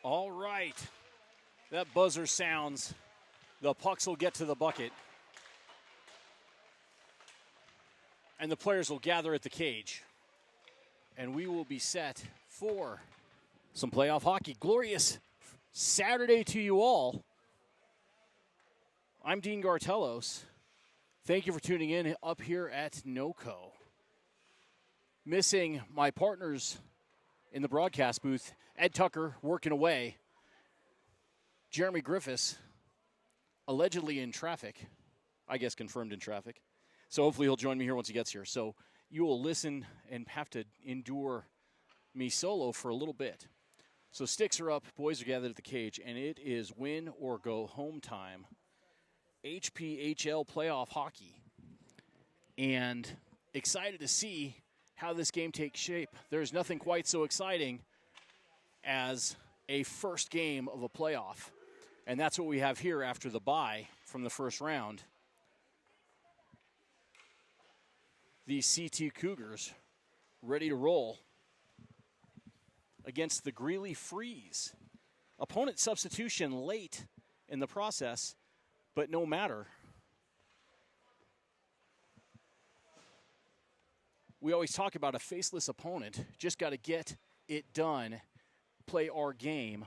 All right. That buzzer sounds. The pucks will get to the bucket. And the players will gather at the cage. And we will be set for some playoff hockey. Glorious Saturday to you all. I'm Dean Gartelos. Thank you for tuning in up here at NOCO. Missing my partners in the broadcast booth, Ed Tucker working away. Jeremy Griffis, allegedly in traffic. I guess confirmed in traffic. So hopefully he'll join me here once he gets here. So you will listen and have to endure me solo for a little bit. So sticks are up, boys are gathered at the cage, and it is win or go home time. HPHL playoff hockey. And excited to see how this game takes shape. There's nothing quite so exciting as a first game of a playoff. And that's what we have here after the bye from the first round. The CT Cougars ready to roll against the Greeley Freeze. Opponent substitution late in the process, but no matter. We always talk about a faceless opponent. Just got to get it done, play our game,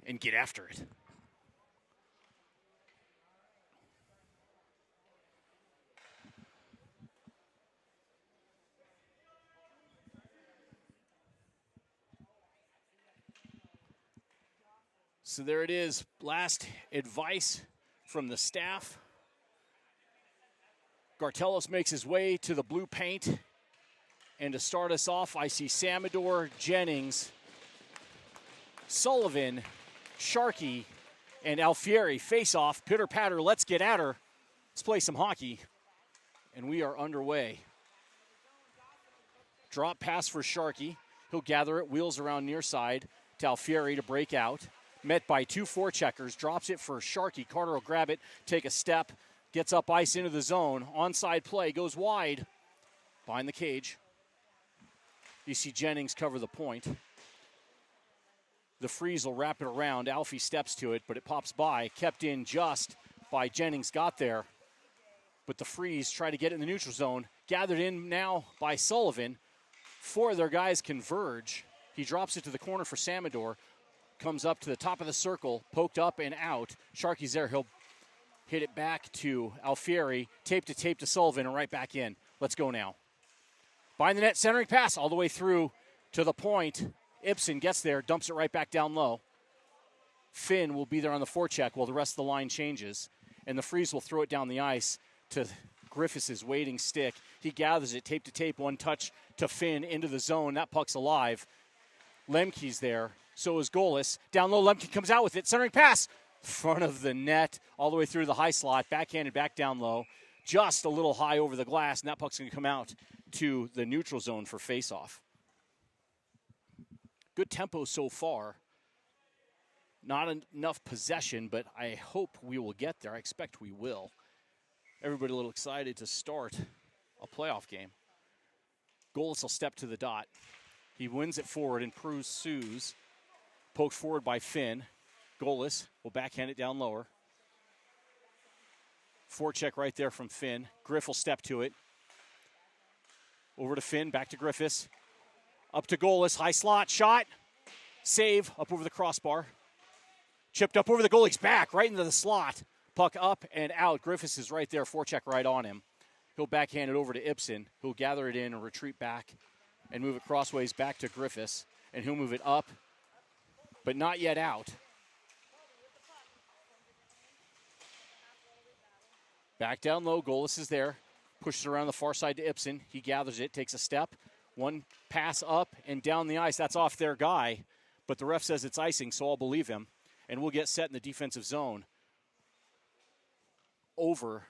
and get after it. So there it is. Last advice from the staff. Gartelos makes his way to the blue paint. And to start us off, I see Samador, Jennings, Sullivan, Sharkey, and Alfieri face off. Pitter patter, let's get at her. Let's play some hockey. And we are underway. Drop pass for Sharkey. He'll gather it, wheels around near side to Alfieri to break out. Met by two forecheckers, drops it for Sharkey. Carter will grab it, take a step, gets up ice into the zone. Onside play, goes wide, behind the cage. You see Jennings cover the point. The Freeze will wrap it around. Alfie steps to it, but it pops by. Kept in just by Jennings, got there. But the Freeze try to get it in the neutral zone. Gathered in now by Sullivan. Four of their guys converge. He drops it to the corner for Samador. Comes up to the top of the circle, poked up and out. Sharkey's there. He'll hit it back to Alfieri. Tape to Sullivan and right back in. Let's go now. Behind the net, centering pass all the way through to the point. Ibsen gets there, dumps it right back down low. Finn will be there on the forecheck while the rest of the line changes. And the Freeze will throw it down the ice to Griffis' waiting stick. He gathers it, tape to tape, one touch to Finn into the zone. That puck's alive. Lembke's there. So is Golas. Down low, Lembke comes out with it. Centering pass. Front of the net, all the way through the high slot. Backhanded back down low. Just a little high over the glass, and that puck's going to come out to the neutral zone for faceoff. Good tempo so far. Not enough possession, but I hope we will get there. I expect we will. Everybody a little excited to start a playoff game. Golas will step to the dot. He wins it forward and pursues. Poked forward by Finn. Golas will backhand it down lower. Forecheck right there from Finn. Griff will step to it. Over to Finn, back to Griffis. Up to Golas, high slot, shot. Save, up over the crossbar. Chipped up over the goalie's back, right into the slot. Puck up and out. Griffis is right there, forecheck right on him. He'll backhand it over to Ibsen, who'll gather it in and retreat back and move it crossways back to Griffis. And he'll move it up, but not yet out. Back down low, Golas is there. Pushes around the far side to Ibsen. He gathers it, takes a step. One pass up and down the ice. That's off their guy, but the ref says it's icing, so I'll believe him. And we'll get set in the defensive zone. Over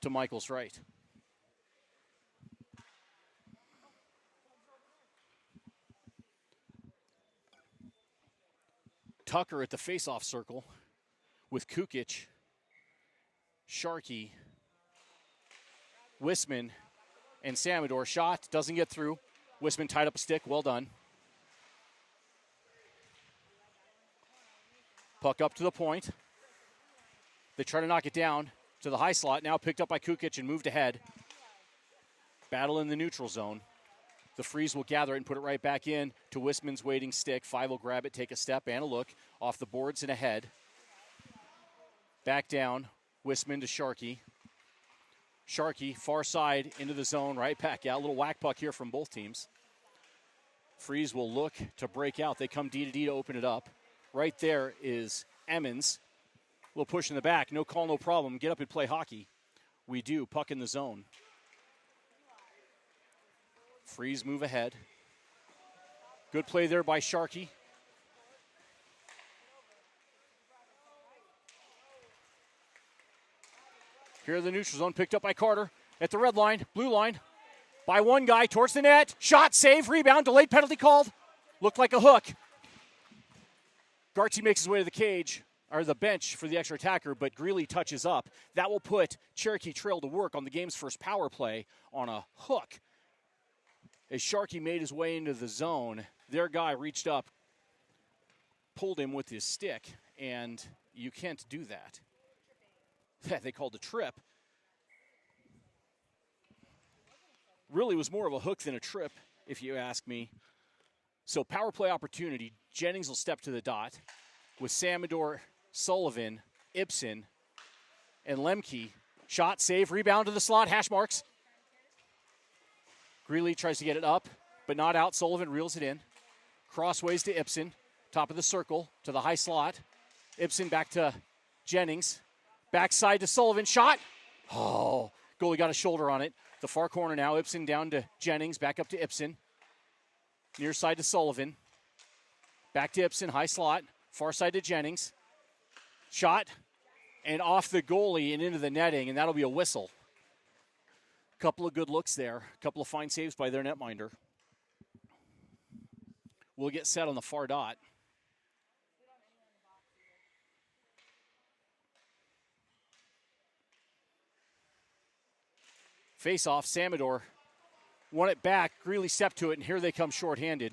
to Michael's right. Tucker at the faceoff circle with Kukic, Sharkey, Wisman, and Samador. Shot, doesn't get through. Wisman tied up a stick, well done. Puck up to the point. They try to knock it down to the high slot. Now picked up by Kukic and moved ahead. Battle in the neutral zone. The Freeze will gather it and put it right back in to Wisman's waiting stick. Five will grab it, take a step and a look. Off the boards and ahead. Back down. Wisman to Sharkey. Sharkey, far side, into the zone, right back out. A little whack puck here from both teams. Freeze will look to break out. They come D to D to open it up. Right there is Emmons. A little push in the back. No call, no problem. Get up and play hockey. We do. Puck in the zone. Freeze move ahead. Good play there by Sharkey. Here in the neutral zone, picked up by Carter at the red line, blue line, by one guy towards the net. Shot, save, rebound, delayed penalty called. Looked like a hook. Gartsy makes his way to the cage, or the bench for the extra attacker, but Greeley touches up. That will put Cherokee Trail to work on the game's first power play on a hook. As Sharkey made his way into the zone, their guy reached up, pulled him with his stick, and you can't do that. They called a trip. Really was more of a hook than a trip, if you ask me. So power play opportunity. Jennings will step to the dot with Samador, Sullivan, Ibsen, and Lembke. Shot, save, rebound to the slot, hash marks. Greeley tries to get it up, but not out. Sullivan reels it in. Crossways to Ibsen. Top of the circle to the high slot. Ibsen back to Jennings. Backside to Sullivan. Shot. Oh, goalie got a shoulder on it. The far corner now. Ibsen down to Jennings. Back up to Ibsen. Near side to Sullivan. Back to Ibsen. High slot. Far side to Jennings. Shot. And off the goalie and into the netting, and that'll be a whistle. Couple of good looks there. A couple of fine saves by their netminder. We'll get set on the far dot. Face off, Samador won it back. Greeley stepped to it, and here they come shorthanded.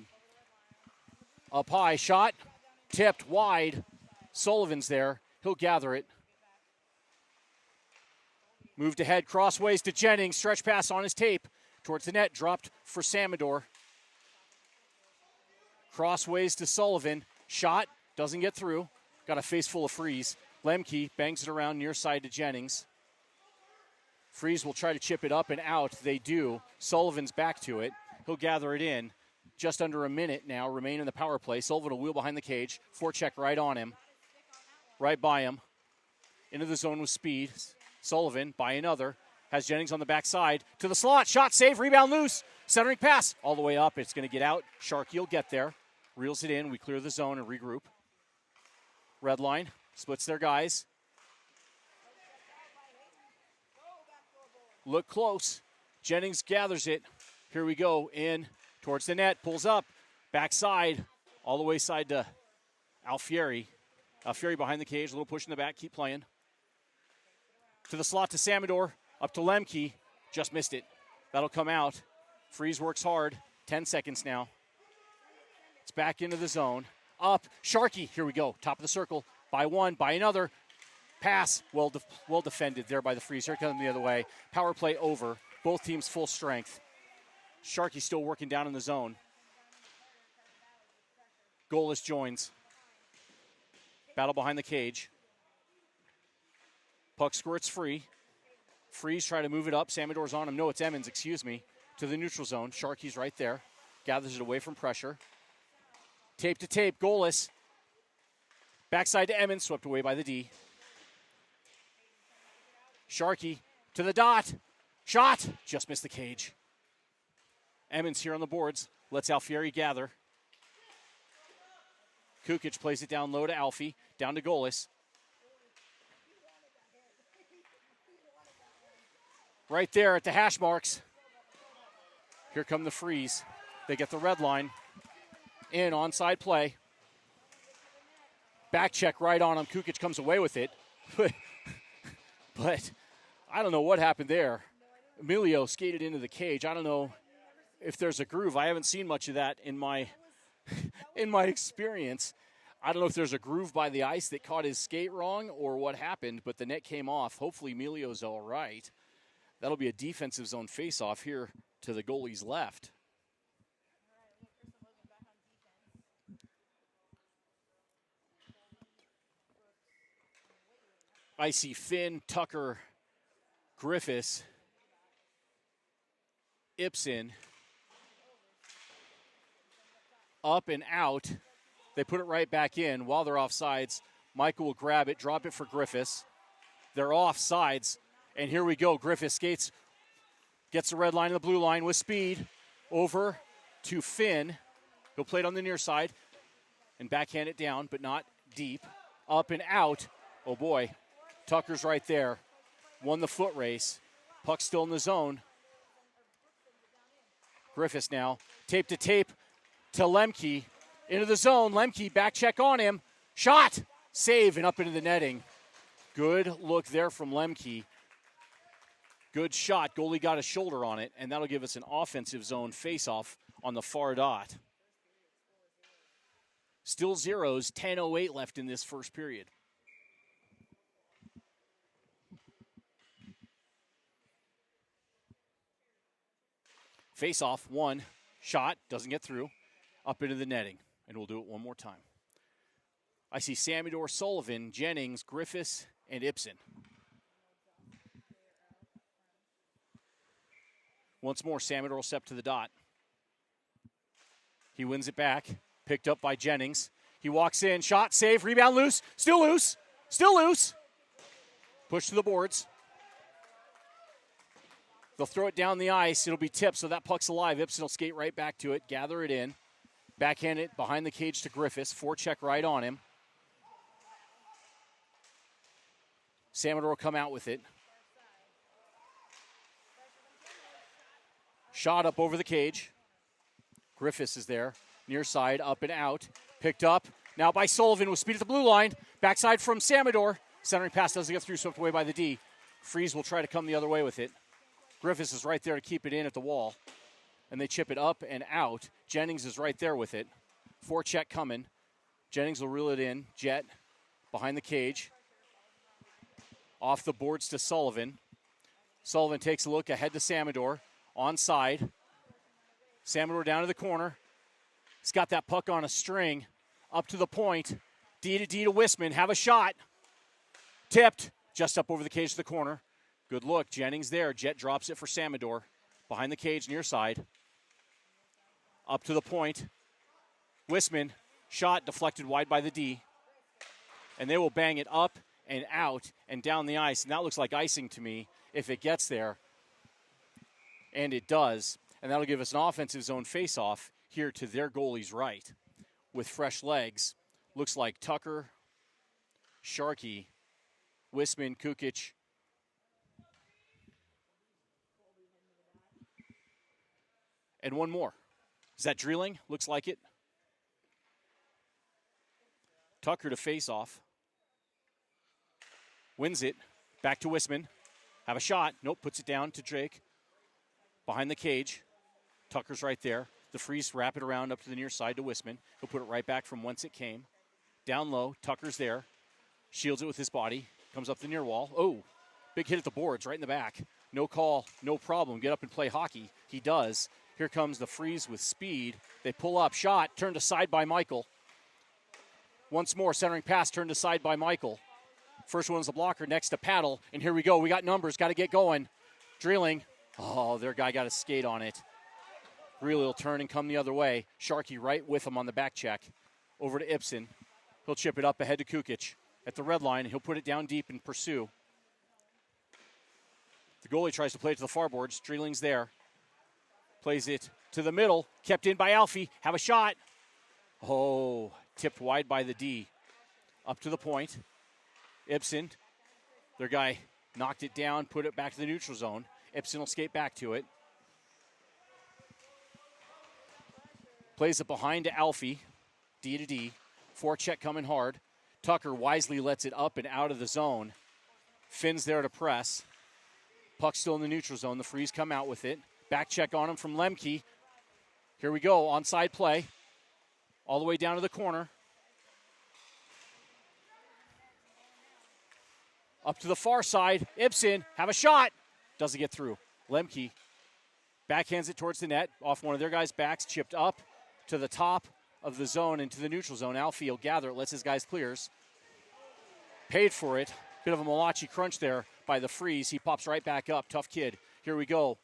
Up high, shot, tipped wide. Sullivan's there. He'll gather it. Moved ahead, crossways to Jennings. Stretch pass on his tape. Towards the net, dropped for Samador. Crossways to Sullivan. Shot, doesn't get through. Got a face full of Freeze. Lembke bangs it around near side to Jennings. Freeze will try to chip it up and out. They do. Sullivan's back to it. He'll gather it in. Just under a minute now remain in the power play. Sullivan will wheel behind the cage. Forecheck right on him. Right by him. Into the zone with speed. Sullivan by another. Has Jennings on the backside. To the slot. Shot, save, rebound loose. Centering pass. All the way up. It's going to get out. Sharkey will get there. Reels it in. We clear the zone and regroup. Red line. Splits their guys. Look close. Jennings gathers it. Here we go. In towards the net. Pulls up. Backside. All the way side to Alfieri. Alfieri behind the cage. A little push in the back. Keep playing. To the slot to Samador. Up to Lembke. Just missed it. That'll come out. Freeze works hard. 10 seconds now. It's back into the zone. Up. Sharkey. Here we go. Top of the circle. By one. By another. Pass. Well defended there by the Freeze. Here comes the other way. Power play over. Both teams full strength. Sharkey still working down in the zone. Golas joins. Battle behind the cage. Puck squirts free. Freeze try to move it up. Samador's on him. No, it's Emmons, excuse me. To the neutral zone. Sharkey's right there. Gathers it away from pressure. Tape to tape. Golas. Backside to Emmons. Swept away by the D. Sharkey to the dot. Shot. Just missed the cage. Emmons here on the boards. Lets Alfieri gather. Kukic plays it down low to Alfie. Down to Golas. Right there at the hash marks. Here come the Freeze. They get the red line. In, onside play. Back check right on him. Kukic comes away with it. But I don't know what happened there. Emilio skated into the cage. I don't know if there's a groove. I haven't seen much of that in my experience. I don't know if there's a groove by the ice that caught his skate wrong or what happened, but the net came off. Hopefully Emilio's all right. That'll be a defensive zone face-off here to the goalie's left. I see Finn, Tucker, Griffis, Ibsen, up and out. They put it right back in. While they're offsides, Michael will grab it, drop it for Griffis. They're offsides, and here we go. Griffis skates, gets the red line and the blue line with speed, over to Finn. He'll play it on the near side and backhand it down, but not deep. Up and out. Oh, boy. Tucker's right there. Won the foot race. Puck still in the zone. Griffis now. Tape to tape to Lembke. Into the zone. Lembke, back check on him. Shot. Save and up into the netting. Good look there from Lembke. Good shot. Goalie got a shoulder on it, and that'll give us an offensive zone face-off on the far dot. Still zeros, 10:08 left in this first period. Face-off, one. Shot, doesn't get through. Up into the netting, and we'll do it one more time. I see Samador, Sullivan, Jennings, Griffis, and Ibsen. Once more, Samador will step to the dot. He wins it back. Picked up by Jennings. He walks in. Shot, save, rebound, loose. Still loose. Still loose. Push to the boards. They'll throw it down the ice. It'll be tipped, so that puck's alive. Ibsen will skate right back to it, gather it in. Backhand it behind the cage to Griffis. Forecheck right on him. Samador will come out with it. Shot up over the cage. Griffis is there. Near side, up and out. Picked up. Now by Sullivan with speed at the blue line. Backside from Samador. Centering pass doesn't get through, swept away by the D. Freeze will try to come the other way with it. Griffis is right there to keep it in at the wall. And they chip it up and out. Jennings is right there with it. Forecheck coming. Jennings will reel it in. Jet behind the cage. Off the boards to Sullivan. Sullivan takes a look ahead to Samador. Onside. Samador down to the corner. He's got that puck on a string. Up to the point. D to Wisman. Have a shot. Tipped. Just up over the cage to the corner. Good look. Jennings there. Jet drops it for Samador. Behind the cage, near side. Up to the point. Wisman. Shot deflected wide by the D. And they will bang it up and out and down the ice. And that looks like icing to me if it gets there. And it does. And that'll give us an offensive zone face-off here to their goalie's right. With fresh legs. Looks like Tucker, Sharkey, Wisman, Kukic. And one more. Is that Drilling? Looks like it. Tucker to face off. Wins it. Back to Wisman. Have a shot. Nope, puts it down to Drake. Behind the cage. Tucker's right there. The freeze wrap it around up to the near side to Wisman. He'll put it right back from whence it came. Down low. Tucker's there. Shields it with his body. Comes up the near wall. Oh, big hit at the boards right in the back. No call, no problem. Get up and play hockey. He does. Here comes the freeze with speed. They pull up. Shot turned aside by Michael. Once more, centering pass turned aside by Michael. First one's the blocker next to Paddle. And here we go. We got numbers. Got to get going. Drilling. Oh, their guy got a skate on it. Greeley will turn and come the other way. Sharkey right with him on the back check. Over to Ibsen. He'll chip it up ahead to Kukic. At the red line, he'll put it down deep and pursue. The goalie tries to play it to the far boards. Drilling's there. Plays it to the middle. Kept in by Alfie. Have a shot. Oh, tipped wide by the D. Up to the point. Ibsen, their guy knocked it down, put it back to the neutral zone. Ibsen will skate back to it. Plays it behind to Alfie. D to D. Forecheck coming hard. Tucker wisely lets it up and out of the zone. Finn's there to press. Puck still in the neutral zone. The Freeze come out with it. Back check on him from Lembke. Here we go. Onside play. All the way down to the corner. Up to the far side. Ibsen, have a shot. Doesn't get through. Lembke backhands it towards the net. Off one of their guys' backs. Chipped up to the top of the zone into the neutral zone. Alfie will gather it. Lets his guys clears. Paid for it. Bit of a Malachi crunch there by the freeze. He pops right back up. Tough kid. Here we go.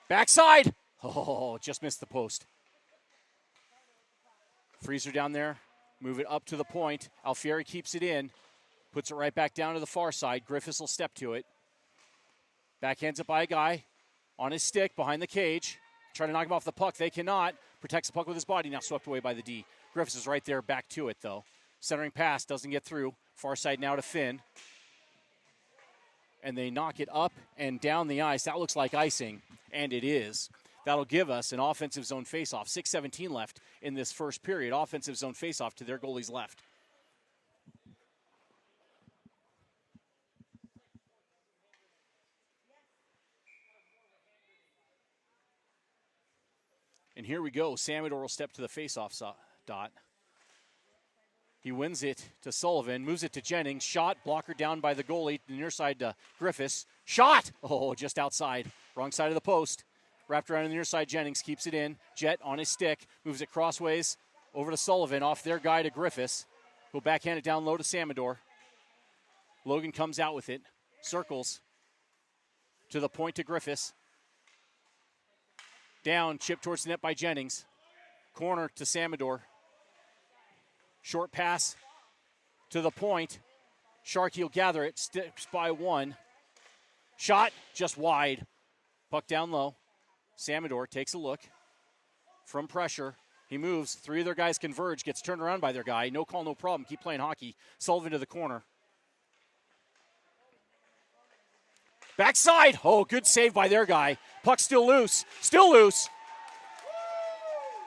Backside. Oh, just missed the post. Freezer down there. Move it up to the point. Alfieri keeps it in. Puts it right back down to the far side. Griffis will step to it. Backhands it by a guy. On his stick behind the cage. Trying to knock him off the puck. They cannot. Protects the puck with his body. Now swept away by the D. Griffis is right there back to it, though. Centering pass doesn't get through. Far side now to Finn. And they knock it up and down the ice. That looks like icing, and it is. That'll give us an offensive zone faceoff. 6:17 left in this first period. Offensive zone faceoff to their goalie's left. And here we go. Samador will step to the faceoff dot. He wins it to Sullivan, moves it to Jennings. Shot, blocker down by the goalie, the near side to Griffis. Shot! Oh, just outside. Wrong side of the post. Wrapped around on the near side, Jennings keeps it in. Jet on his stick, moves it crossways over to Sullivan, off their guy to Griffis. Who'll backhand it down low to Samador. Logan comes out with it, circles to the point to Griffis. Down, chip towards the net by Jennings. Corner to Samador. Short pass to the point. Sharkey will gather it, sticks by one. Shot just wide. Puck down low. Samador takes a look. From pressure, he moves. Three of their guys converge, gets turned around by their guy. No call, no problem. Keep playing hockey. Sullivan to the corner. Backside. Oh, good save by their guy. Puck still loose. Still loose.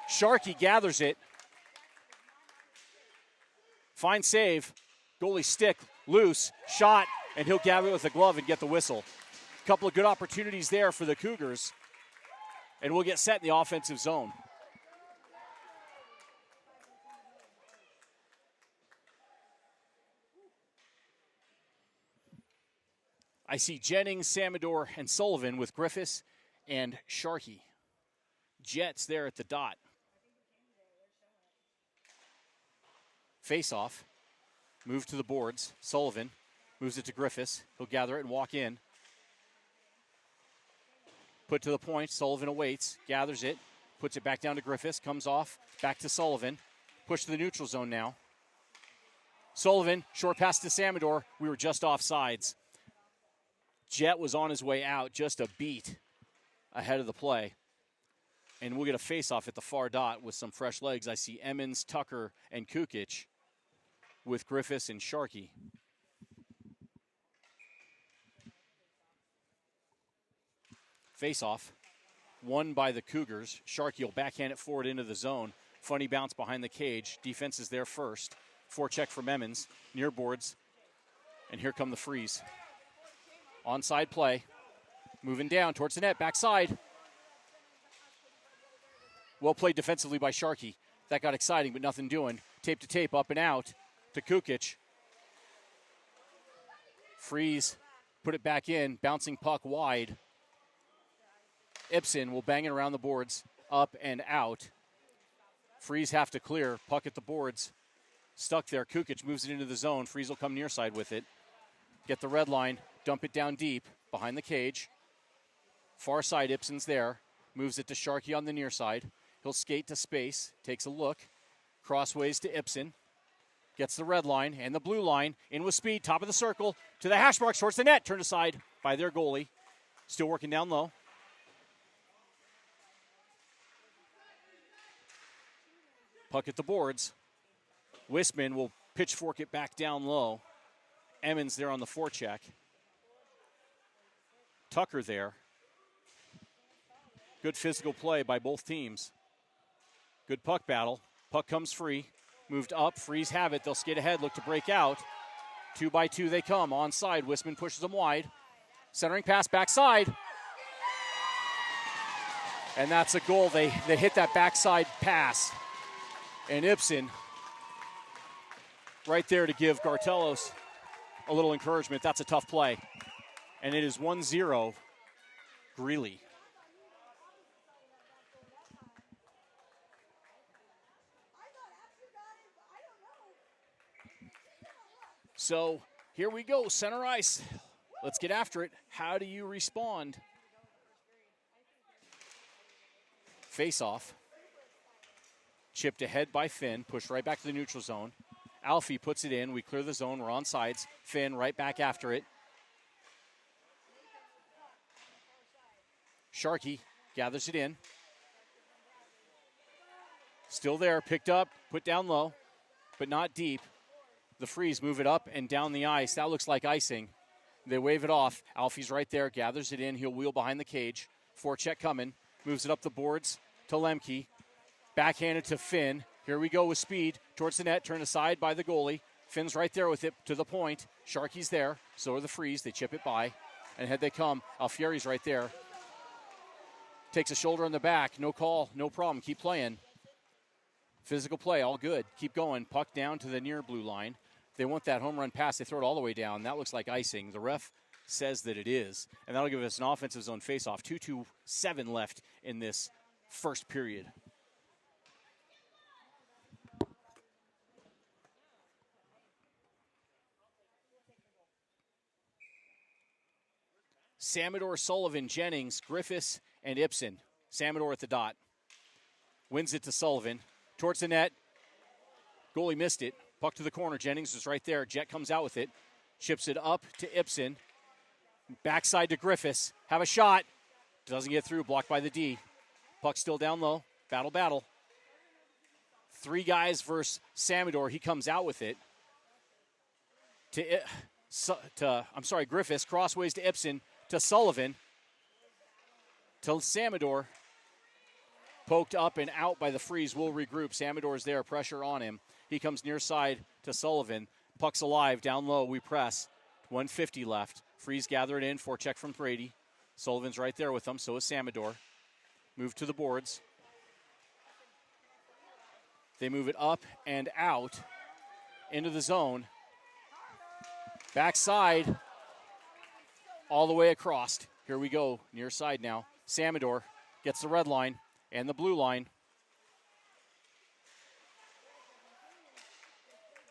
Sharkey gathers it. Fine save. Goalie stick loose. Shot. And he'll gather it with a glove and get the whistle. A couple of good opportunities there for the Cougars. And we'll get set in the offensive zone. I see Jennings, Samador, and Sullivan with Griffis and Sharkey. Jets there at the dot. Face-off. Move to the boards. Sullivan moves it to Griffis. He'll gather it and walk in. Put to the point. Sullivan awaits. Gathers it. Puts it back down to Griffis. Comes off. Back to Sullivan. Push to the neutral zone now. Sullivan. Short pass to Samador. We were just off sides. Jet was on his way out. Just a beat ahead of the play. And we'll get a face-off at the far dot with some fresh legs. I see Emmons, Tucker, and Kukic with Griffis and Sharkey. Face-off, won by the Cougars. Sharkey will backhand it forward into the zone. Funny bounce behind the cage. Defense is there first. Forecheck from Emmons, near boards. And here come the freeze. Onside play. Moving down towards the net, backside. Well played defensively by Sharkey. That got exciting, but nothing doing. Tape to tape, up and out to Kukic. Freeze, put it back in, bouncing puck wide. Ibsen will bang it around the boards, up and out. Freeze have to clear, puck at the boards. Stuck there, Kukic moves it into the zone. Freeze will come near side with it. Get the red line, dump it down deep, behind the cage. Far side, Ibsen's there. Moves it to Sharkey on the near side. He'll skate to space, takes a look. Crossways to Ibsen. Gets the red line and the blue line. In with speed, top of the circle. To the hash marks, towards the net. Turned aside by their goalie. Still working down low. Puck at the boards. Wisman will pitchfork it back down low. Emmons there on the forecheck. Tucker there. Good physical play by both teams. Good puck battle. Puck comes free. Moved up. Freeze have it. They'll skate ahead. Look to break out. 2 by 2 they come. Onside. Wisman pushes them wide. Centering pass backside. And that's a goal. They hit that backside pass. And Ibsen right there to give Gartelos a little encouragement. That's a tough play. And it is 1-0 Greeley. So here we go, center ice. Let's get after it. How do you respond? Face off. Chipped ahead by Finn, pushed right back to the neutral zone. Alfie puts it in. We clear the zone. We're on sides. Finn right back after it. Sharkey gathers it in. Still there, picked up, put down low, but not deep. The Freeze move it up and down the ice. That looks like icing. They wave it off. Alfie's right there, gathers it in. He'll wheel behind the cage. Forecheck coming. Moves it up the boards to Lembke. Backhanded to Finn. Here we go with speed towards the net. Turned aside by the goalie. Finn's right there with it to the point. Sharkey's there. So are the Freeze. They chip it by. And ahead they come. Alfieri's right there. Takes a shoulder on the back. No call. No problem. Keep playing. Physical play. All good. Keep going. Puck down to the near blue line. They want that home run pass. They throw it all the way down. That looks like icing. The ref says that it is. And that'll give us an offensive zone faceoff. 2:27 left in this first period. Samador, Sullivan, Jennings, Griffis, and Ibsen. Samador at the dot. Wins it to Sullivan. Towards the net. Goalie missed it. Puck to the corner. Jennings is right there. Jet comes out with it. Chips it up to Ibsen. Backside to Griffis. Have a shot. Doesn't get through. Blocked by the D. Puck still down low. Battle. Three guys versus Samador. He comes out with it. Griffis. Crossways to Ibsen. To Sullivan. To Samador. Poked up and out by the Freeze. Will regroup. Samador's there. Pressure on him. He comes near side to Sullivan. Puck's alive. Down low. We press. 1:50 left. Freeze gather it in. Forecheck from Brady. Sullivan's right there with them. So is Samador. Move to the boards. They move it up and out into the zone. Backside. All the way across. Here we go. Near side now. Samador gets the red line and the blue line.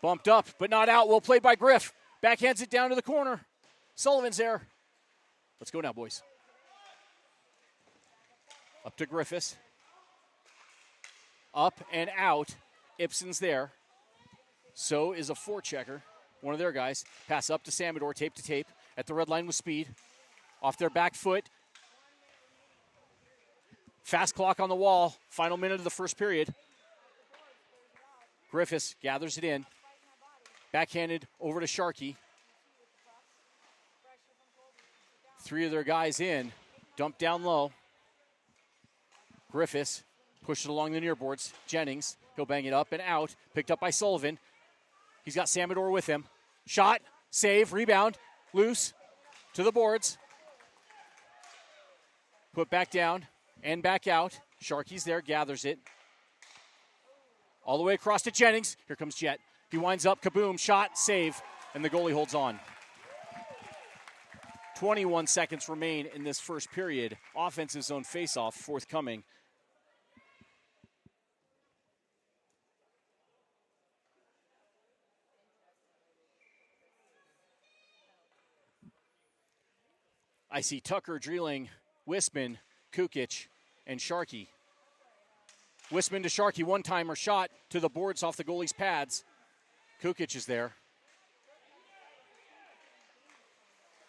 Bumped up, but not out. Well played by Griff. Backhands it down to the corner. Sullivan's there. Let's go now, boys. Up to Griffis. Up and out. Ibsen's there. So is a forechecker. One of their guys. Pass up to Samador, tape to tape. At the red line with speed. Off their back foot. Fast clock on the wall. Final minute of the first period. Griffis gathers it in. Backhanded over to Sharkey. Three of their guys in. Dumped down low. Griffis pushed it along the near boards. Jennings, he'll bang it up and out. Picked up by Sullivan. He's got Samador with him. Shot, save, rebound, loose to the boards. Put back down and back out. Sharkey's there, gathers it. All the way across to Jennings. Here comes Jet. He winds up, kaboom, shot, save, and the goalie holds on. 21 seconds remain in this first period. Offensive zone faceoff forthcoming. I see Tucker, Dreeling, Wisman, Kukic, and Sharkey. Wisman to Sharkey, one-timer shot to the boards off the goalie's pads. Kukic is there.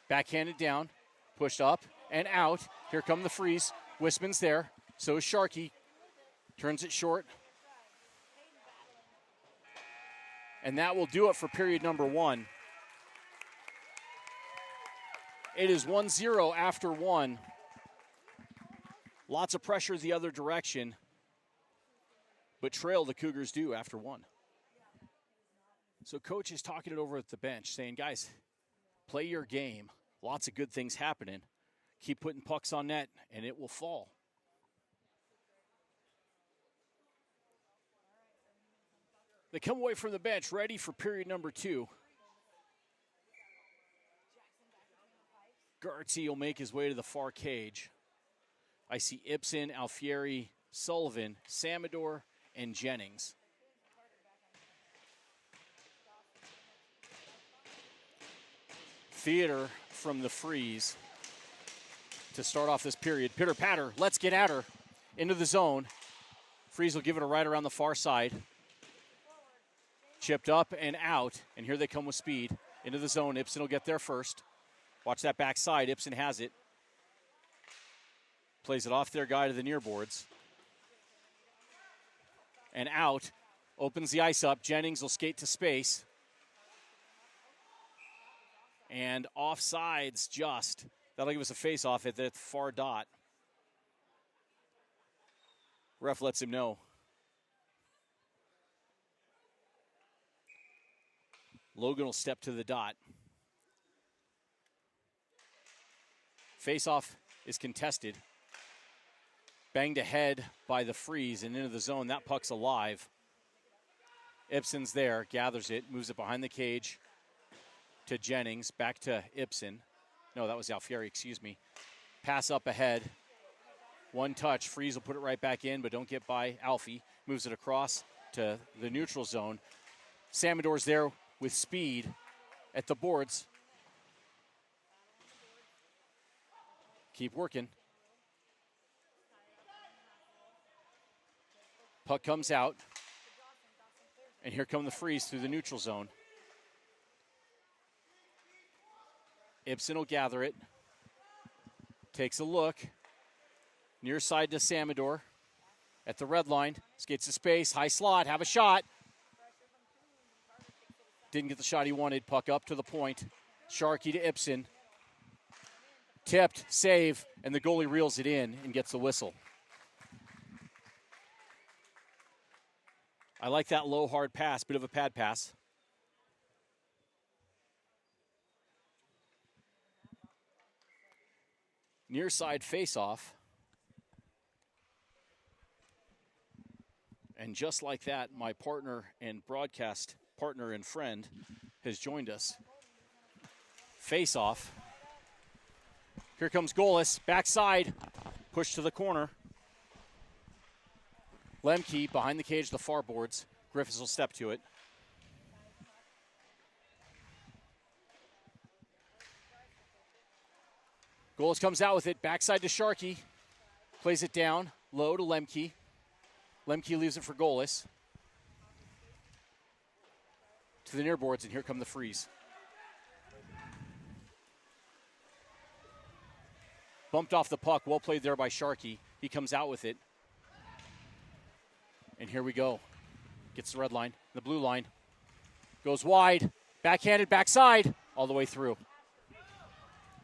Backhanded down, pushed up and out. Here come the Freeze. Wisman's there. So is Sharkey. Turns it short. And that will do it for period number one. It is 1-0 after one. Lots of pressure the other direction. But trail the Cougars do after one. So coach is talking it over at the bench, saying, guys, play your game. Lots of good things happening. Keep putting pucks on net, and it will fall. They come away from the bench ready for period number two. Gartzi will make his way to the far cage. I see Ibsen, Alfieri, Sullivan, Samador, and Jennings. Theater from the freeze to start off this period. Pitter patter, let's get at her. Into the zone. Freeze will give it a right around the far side. Chipped up and out, and here they come with speed. Into the zone, Ibsen will get there first. Watch that backside, Ibsen has it. Plays it off their guy to the near boards. And out, opens the ice up. Jennings will skate to space. And offsides just. That'll give us a face-off at the far dot. Ref lets him know. Logan will step to the dot. Face-off is contested. Banged ahead by the freeze and into the zone. That puck's alive. Ibsen's there, gathers it, moves it behind the cage to Jennings, back to Ibsen. No, that was Alfieri, excuse me. Pass up ahead. One touch, Freeze will put it right back in, but don't get by Alfie. Moves it across to the neutral zone. Samador's there with speed at the boards. Keep working. Puck comes out. And here come the Freeze through the neutral zone. Ibsen will gather it. Takes a look. Near side to Samador. At the red line. Skates to space. High slot. Have a shot. Didn't get the shot he wanted. Puck up to the point. Sharkey to Ibsen. Tipped. Save. And the goalie reels it in and gets the whistle. I like that low, hard pass. Bit of a pad pass. Near side face-off. And just like that, my partner and broadcast partner and friend has joined us. Face-off. Here comes Golas. Backside. Push to the corner. Lembke behind the cage, the far boards. Griffis will step to it. Golas comes out with it. Backside to Sharkey. Plays it down. Low to Lembke. Lembke leaves it for Golas. To the near boards, and here come the Freeze. Bumped off the puck. Well played there by Sharkey. He comes out with it. And here we go. Gets the red line, the blue line. Goes wide. Backhanded, backside. All the way through.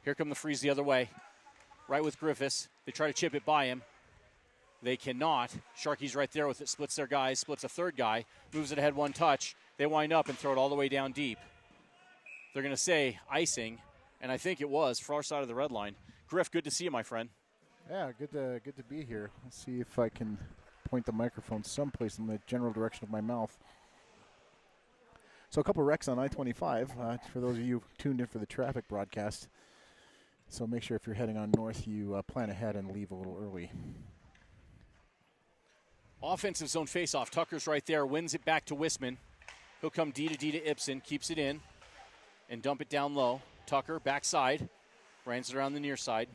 Here come the Freeze the other way. Right with Griffis. They try to chip it by him. They cannot. Sharkey's right there with it. Splits their guys. Splits a third guy. Moves it ahead one touch. They wind up and throw it all the way down deep. They're going to say icing. And I think it was. Far side of the red line. Griff, good to see you, my friend. Yeah, good to be here. Let's see if I can point the microphone someplace in the general direction of my mouth. So a couple wrecks on I-25 for those of you tuned in for the traffic broadcast. So make sure if you're heading on north, you plan ahead and leave a little early. Offensive zone faceoff. Tucker's right there. Wins it back to Wisman. He'll come D to Ibsen. Keeps it in and dump it down low. Tucker backside. Runs it around the near side.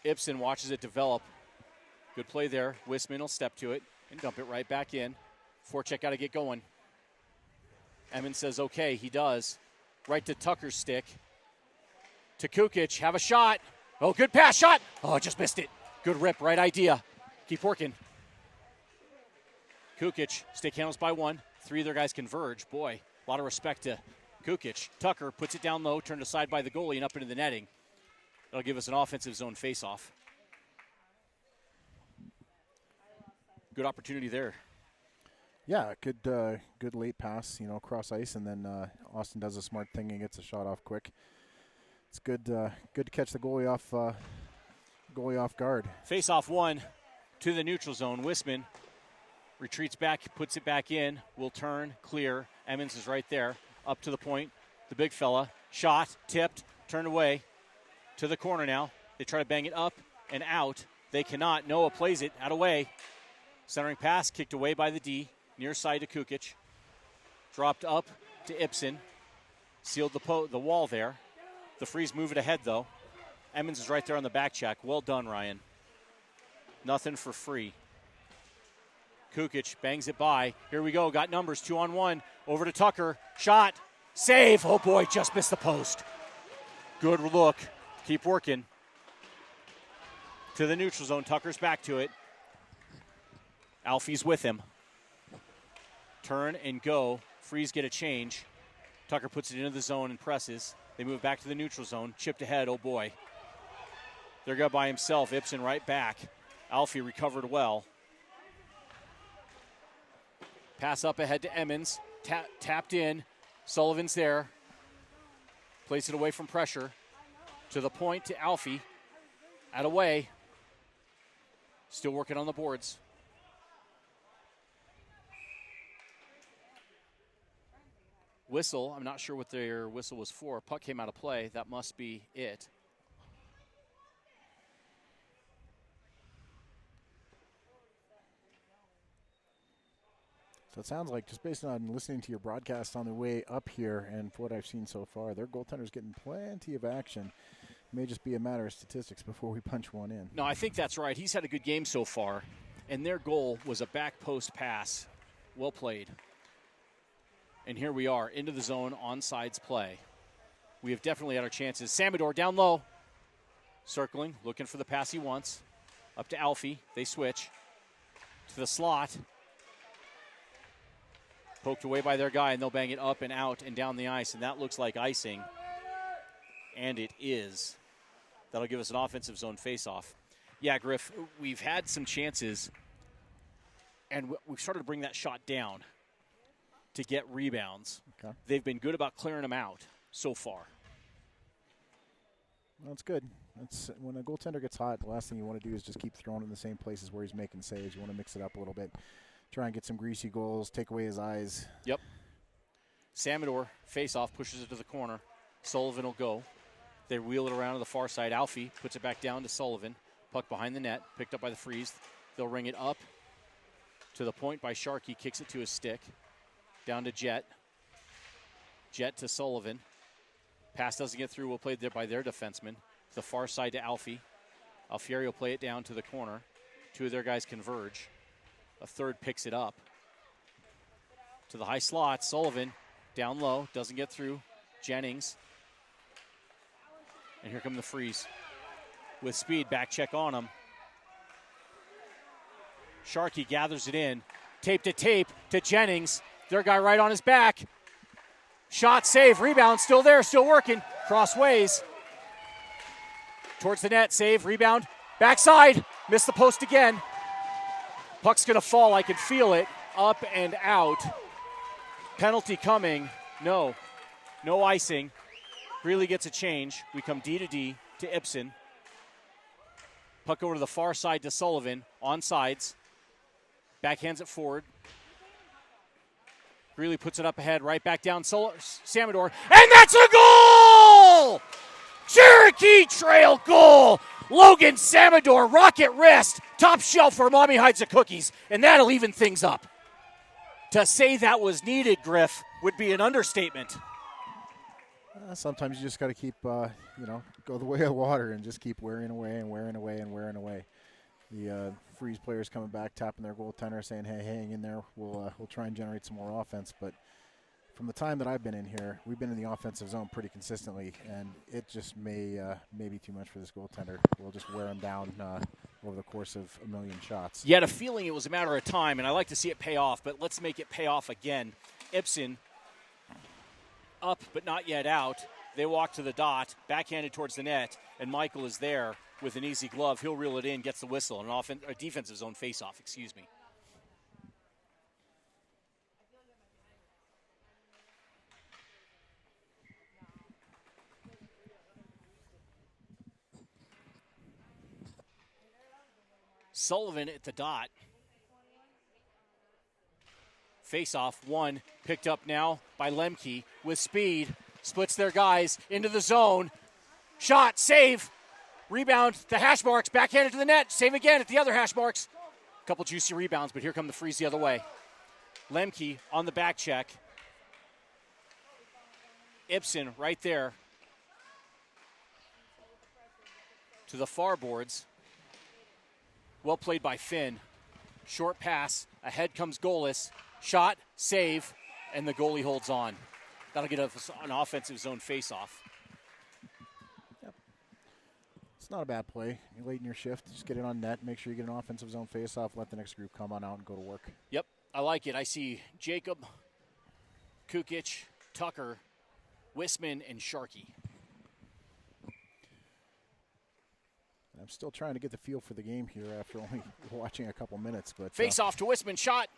Ibsen watches it develop. Good play there. Wisman will step to it and dump it right back in. Forecheck got to get going. Emmons says okay. He does. Right to Tucker's stick. To Kukic. Have a shot. Oh, good pass. Shot. Oh, just missed it. Good rip. Right idea. Keep working. Kukic. Stick handles by one. Three of their guys converge. Boy, a lot of respect to Kukic. Tucker puts it down low. Turned aside by the goalie and up into the netting. That'll give us an offensive zone faceoff. Good opportunity there. Yeah, good late pass, cross ice, and then Austin does a smart thing and gets a shot off quick. It's good to catch the goalie off guard. Face off one to the neutral zone. Wisman retreats back, puts it back in. Will turn, clear. Emmons is right there, up to the point. The big fella, shot, tipped, turned away to the corner now. They try to bang it up and out. They cannot. Noah plays it out of way. Centering pass kicked away by the D. Near side to Kukic. Dropped up to Ibsen. Sealed the wall there. The Freeze move it ahead, though. Emmons is right there on the back check. Well done, Ryan. Nothing for free. Kukic bangs it by. Here we go. Got numbers. 2-on-1. Over to Tucker. Shot. Save. Oh, boy. Just missed the post. Good look. Keep working. To the neutral zone. Tucker's back to it. Alfie's with him. Turn and go. Freeze get a change. Tucker puts it into the zone and presses. They move back to the neutral zone. Chipped ahead. Oh, boy. They're going by himself. Ibsen right back. Alfie recovered well. Pass up ahead to Emmons. Tapped in. Sullivan's there. Plays it away from pressure. To the point to Alfie. Out of way. Still working on the boards. Whistle. I'm not sure what their whistle was for. Puck came out of play. That must be it. So it sounds like, just based on listening to your broadcast on the way up here and what I've seen so far, their goaltender's getting plenty of action. It may just be a matter of statistics before we punch one in. No, I think that's right. He's had a good game so far, and their goal was a back post pass. Well played. And here we are, into the zone, onside play. We have definitely had our chances. Samador down low. Circling, looking for the pass he wants. Up to Alfie. They switch. To the slot. Poked away by their guy, and they'll bang it up and out and down the ice, and that looks like icing. And it is. That'll give us an offensive zone faceoff. Yeah, Griff, we've had some chances, and we've started to bring that shot down to get rebounds. Okay. They've been good about clearing them out so far. Well, that's good. That's when a goaltender gets hot, the last thing you want to do is just keep throwing in the same places where he's making saves. You want to mix it up a little bit. Try and get some greasy goals, take away his eyes. Yep. Samador, face-off, pushes it to the corner. Sullivan will go. They wheel it around to the far side. Alfie puts it back down to Sullivan. Puck behind the net, picked up by the Freeze. They'll ring it up to the point by Sharkey. Kicks it to his stick. Down to Jet. Jet to Sullivan. Pass doesn't get through. Will play there by their defenseman. To the far side to Alfie. Alfieri will play it down to the corner. Two of their guys converge. A third picks it up. To the high slot. Sullivan down low. Doesn't get through. Jennings. And here come the Freeze. With speed. Back check on him. Sharkey gathers it in. Tape to Jennings. Their guy right on his back. Shot, save, rebound, still there, still working. Crossways. Towards the net, save, rebound. Backside, missed the post again. Puck's going to fall, I can feel it. Up and out. Penalty coming. No icing. Greeley gets a change. We come D to D to Ibsen. Puck over to the far side to Sullivan. On sides. Backhands it forward. Greeley puts it up ahead, right back down Samador, and that's a goal! Cherokee Trail goal! Logan Samador, rocket wrist, top shelf where mommy hides the cookies, and that'll even things up. To say that was needed, Griff, would be an understatement. Sometimes you just got to keep, go the way of water and just keep wearing away and wearing away and wearing away. The Freeze players coming back, tapping their goaltender, saying, hey, hang in there. We'll try and generate some more offense. But from the time that I've been in here, we've been in the offensive zone pretty consistently, and it just may be too much for this goaltender. We'll just wear him down over the course of a million shots. You had a feeling it was a matter of time, and I like to see it pay off, but let's make it pay off again. Ibsen up but not yet out. They walk to the dot, backhanded towards the net, and Michael is there with an easy glove. He'll reel it in, gets the whistle, a defensive zone face-off, excuse me. Sullivan at the dot. Face-off, one, picked up now by Lembke with speed. Splits their guys into the zone. Shot, save. Rebound, the hash marks, backhanded to the net. Save again at the other hash marks. Couple juicy rebounds, but here come the Freeze the other way. Lembke on the back check. Ibsen right there to the far boards. Well played by Finn. Short pass. Ahead comes Golas. Shot, save, and the goalie holds on. That'll get an offensive zone face-off. Yep. It's not a bad play. You're late in your shift. Just get it on net. Make sure you get an offensive zone face-off. Let the next group come on out and go to work. Yep, I like it. I see Jacob, Kukic, Tucker, Wisman, and Sharkey. I'm still trying to get the feel for the game here after only watching a couple minutes. But face off to Wisman, shot,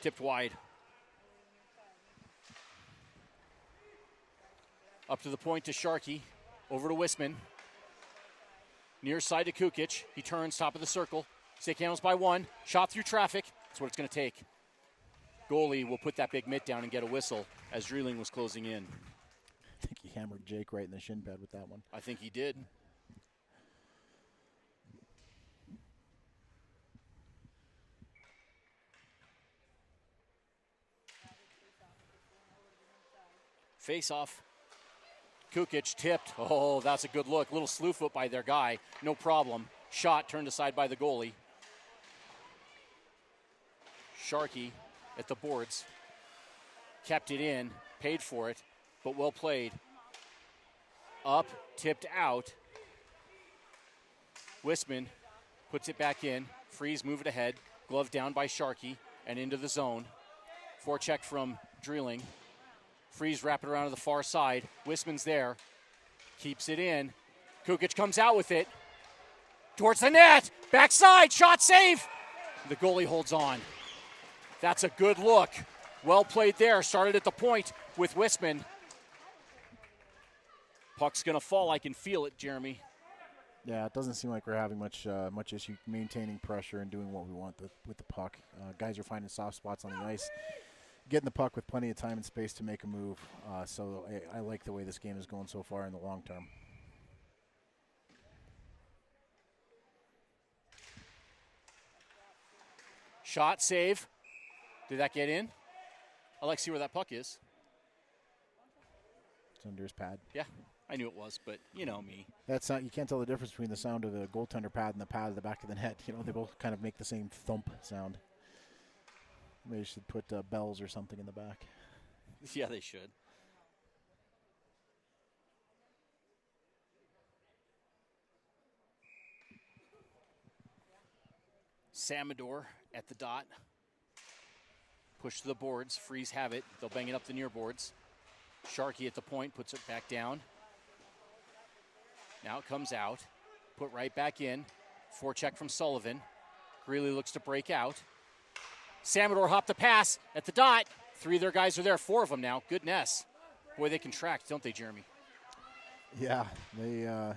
tipped wide. Up to the point to Sharkey, over to Wisman. Near side to Kukic. He turns, top of the circle. Stick handles by one. Shot through traffic. That's what it's going to take. Goalie will put that big mitt down and get a whistle as Dreeling was closing in. I think he hammered Jake right in the shin pad with that one. I think he did. Face off. Kukic tipped. Oh, that's a good look. Little slew foot by their guy. No problem. Shot turned aside by the goalie. Sharkey at the boards. Kept it in. Paid for it. But well played. Up. Tipped out. Wisman puts it back in. Freeze move it ahead. Glove down by Sharkey and into the zone. Forecheck from Dreeling. Freeze wrap it around to the far side. Wisman's there. Keeps it in. Kukic comes out with it. Towards the net. Backside. Shot save. The goalie holds on. That's a good look. Well played there. Started at the point with Wisman. Puck's going to fall. I can feel it, Jeremy. Yeah, it doesn't seem like we're having much issue maintaining pressure and doing what we want with the puck. Guys are finding soft spots on the ice. Getting the puck with plenty of time and space to make a move. So I like the way this game is going so far in the long term. Shot, save. Did that get in? I like to see where that puck is. It's under his pad. Yeah, I knew it was, but you know me. That's not, you can't tell the difference between the sound of the goaltender pad and the pad at the back of the net. You know, they both kind of make the same thump sound. Maybe you should put bells or something in the back. Yeah, they should. Samador at the dot. Push to the boards. Freeze have it. They'll bang it up the near boards. Sharkey at the point puts it back down. Now it comes out. Put right back in. Forecheck from Sullivan. Greeley looks to break out. Samador hopped the pass at the dot. Three of their guys are there. Four of them now. Goodness. Boy, they can track, don't they, Jeremy? Yeah, they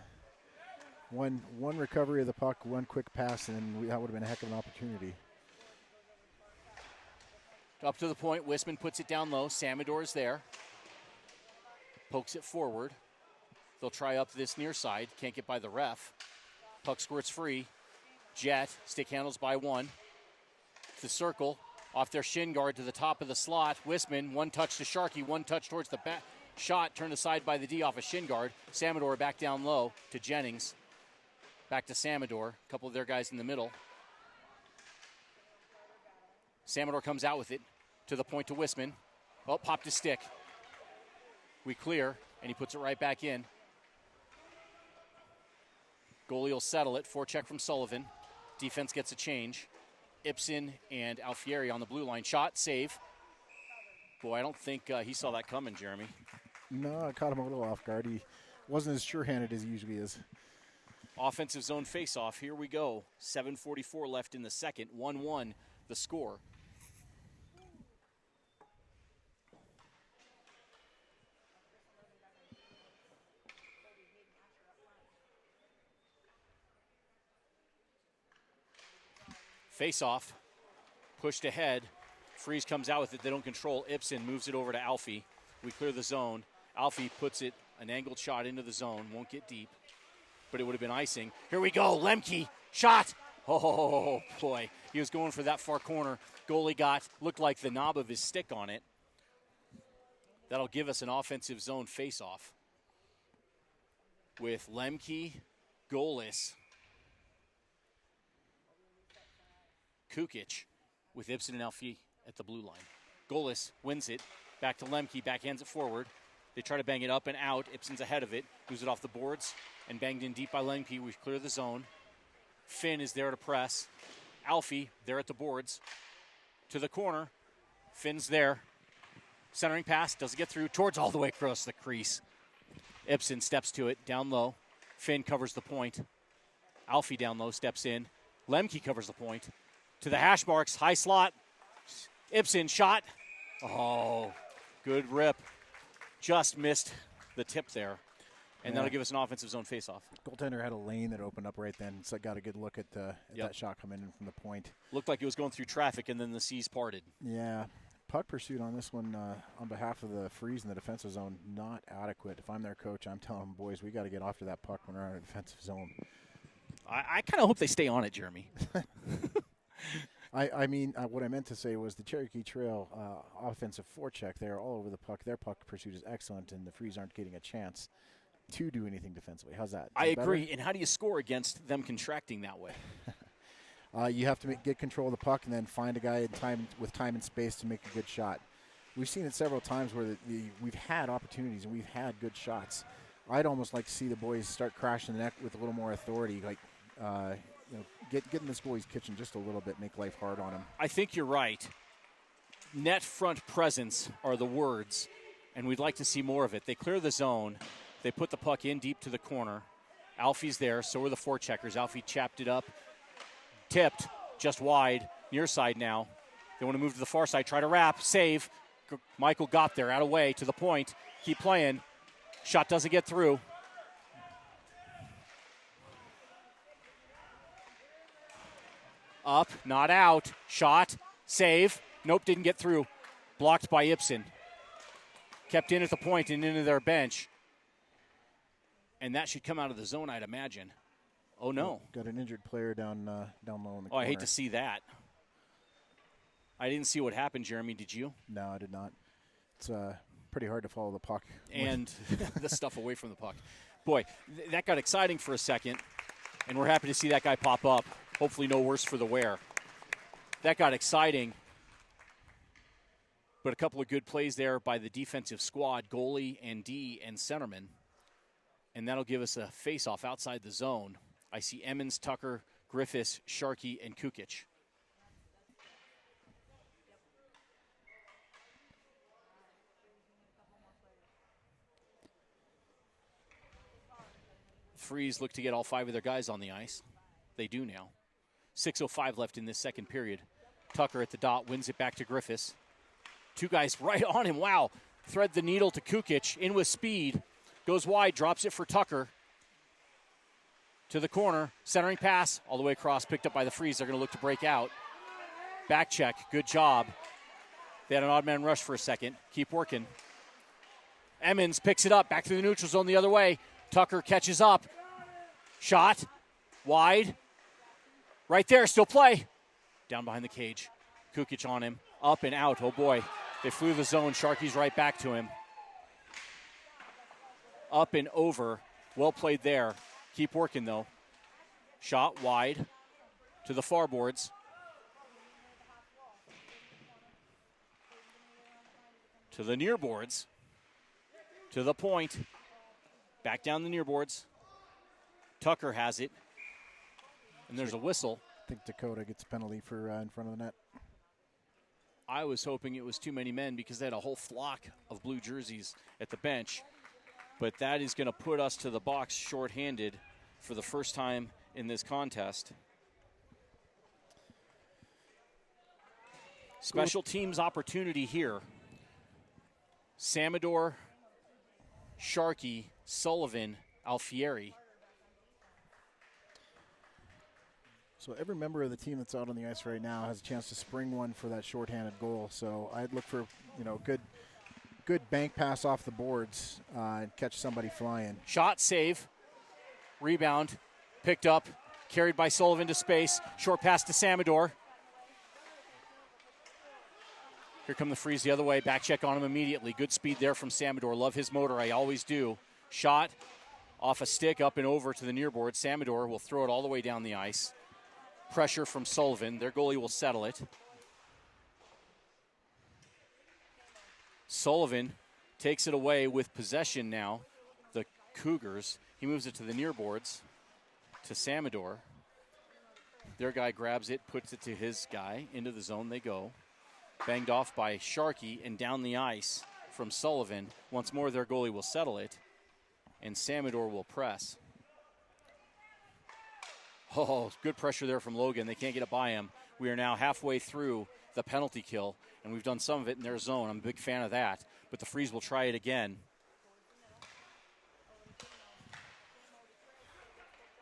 one recovery of the puck, one quick pass, and that would have been a heck of an opportunity. Up to the point. Wisman puts it down low. Samador is there. Pokes it forward. They'll try up this near side. Can't get by the ref. Puck squirts free. Jet. Stick handles by one. The circle off their shin guard to the top of the slot. Wisman, one touch to Sharkey, one touch towards the back. Shot turned aside by the D off a shin guard. Samador back down low to Jennings. Back to Samador. A couple of their guys in the middle. Samador comes out with it to the point to Wisman. Oh, popped his stick. We clear, and he puts it right back in. Goalie will settle it. Forecheck from Sullivan. Defense gets a change. Ibsen and Alfieri on the blue line. Shot, save. Boy, I don't think he saw that coming, Jeremy. No, I caught him a little off guard. He wasn't as sure-handed as he usually is. Offensive zone face-off. Here we go. 7:44 left in the second. 1-1 the score. Face-off, pushed ahead. Freeze comes out with it. They don't control. Ibsen moves it over to Alfie. We clear the zone. Alfie puts it, an angled shot into the zone. Won't get deep. but it would have been icing. Here we go, Lembke, shot. Oh, boy. He was going for that far corner. Goalie looked like the knob of his stick on it. That'll give us an offensive zone face-off with Lembke, Golas, Kukic, with Ibsen and Alfie at the blue line. Golas wins it. Back to Lembke, backhands it forward. They try to bang it up and out. Ibsen's ahead of it. Moves it off the boards and banged in deep by Lembke. We clear the zone. Finn is there to press. Alfie there at the boards. To the corner. Finn's there. Centering pass. Doesn't get through. Towards all the way across the crease. Ibsen steps to it. Down low. Finn covers the point. Alfie down low. Steps in. Lembke covers the point. To the hash marks. High slot. Ibsen shot. Oh, good rip. Just missed the tip there. And that'll give us an offensive zone faceoff. Goaltender had a lane that opened up right then, so I got a good look at that shot coming in from the point. Looked like it was going through traffic, and then the seas parted. Yeah. Puck pursuit on this one on behalf of the Freeze in the defensive zone, not adequate. If I'm their coach, I'm telling them, boys, we got to get after that puck when we're in a defensive zone. I kind of hope they stay on it, Jeremy. I mean, what I meant to say was the Cherokee Trail offensive forecheck there all over the puck. Their puck pursuit is excellent, and the Freeze aren't getting a chance to do anything defensively. How's that? I agree. And how do you score against them contracting that way? You have to get control of the puck and then find a guy with time and space to make a good shot. We've seen it several times where we've had opportunities and we've had good shots. I'd almost like to see the boys start crashing the net with a little more authority, like get in this goalie's kitchen just a little bit, make life hard on him. I think you're right. Net front presence are the words, and we'd like to see more of it. They clear the zone. They put the puck in deep to the corner. Alfie's there, so are the forecheckers. Alfie chapped it up, tipped, just wide, near side now. They want to move to the far side, try to wrap, save. Michael got there, out of way, to the point. Keep playing. Shot doesn't get through. Up, not out. Shot, save. Nope, didn't get through. Blocked by Ibsen. Kept in at the point and into their bench. And that should come out of the zone, I'd imagine. Oh, no. Got an injured player down low in the corner. I hate to see that. I didn't see what happened, Jeremy. Did you? No, I did not. It's pretty hard to follow the puck. And the stuff away from the puck. Boy, that got exciting for a second, and we're happy to see that guy pop up. Hopefully no worse for the wear. That got exciting. But a couple of good plays there by the defensive squad, goalie and D and centerman. And that'll give us a face-off outside the zone. I see Emmons, Tucker, Griffis, Sharkey, and Kukic. Freeze look to get all five of their guys on the ice. They do now. 6:05 left in this second period. Tucker at the dot wins it back to Griffis. Two guys right on him. Wow. Thread the needle to Kukic. In with speed. Goes wide. Drops it for Tucker. To the corner. Centering pass. All the way across. Picked up by the Freeze. They're going to look to break out. Back check. Good job. They had an odd man rush for a second. Keep working. Emmons picks it up. Back through the neutral zone the other way. Tucker catches up. Shot. Wide. Right there. Still play. Down behind the cage. Kukic on him. Up and out. Oh, boy. They flew the zone. Sharky's right back to him. Up and over. Well played there. Keep working, though. Shot wide to the far boards. To the near boards. To the point. Back down the near boards. Tucker has it. And there's a whistle. I think Dakota gets a penalty for in front of the net. I was hoping it was too many men because they had a whole flock of blue jerseys at the bench. But that is going to put us to the box shorthanded for the first time in this contest. Special teams opportunity here. Samador, Sharkey, Sullivan, Alfieri. So every member of the team that's out on the ice right now has a chance to spring one for that shorthanded goal. So I'd look for, good bank pass off the boards and catch somebody flying. Shot, save. Rebound picked up, carried by Sullivan to space. Short pass to Samador. Here come the Freeze the other way. Back check on him immediately. Good speed there from Samador. Love his motor. I always do. Shot off a stick up and over to the near board. Samador will throw it all the way down the ice. Pressure from Sullivan. Their goalie will settle it. Sullivan takes it away with possession now. The Cougars. He moves it to the near boards to Samador. Their guy grabs it, puts it to his guy. Into the zone they go. Banged off by Sharkey and down the ice from Sullivan. Once more, their goalie will settle it, and Samador will press. Oh, good pressure there from Logan. They can't get it by him. We are now halfway through the penalty kill, and we've done some of it in their zone. I'm a big fan of that, but the Freeze will try it again.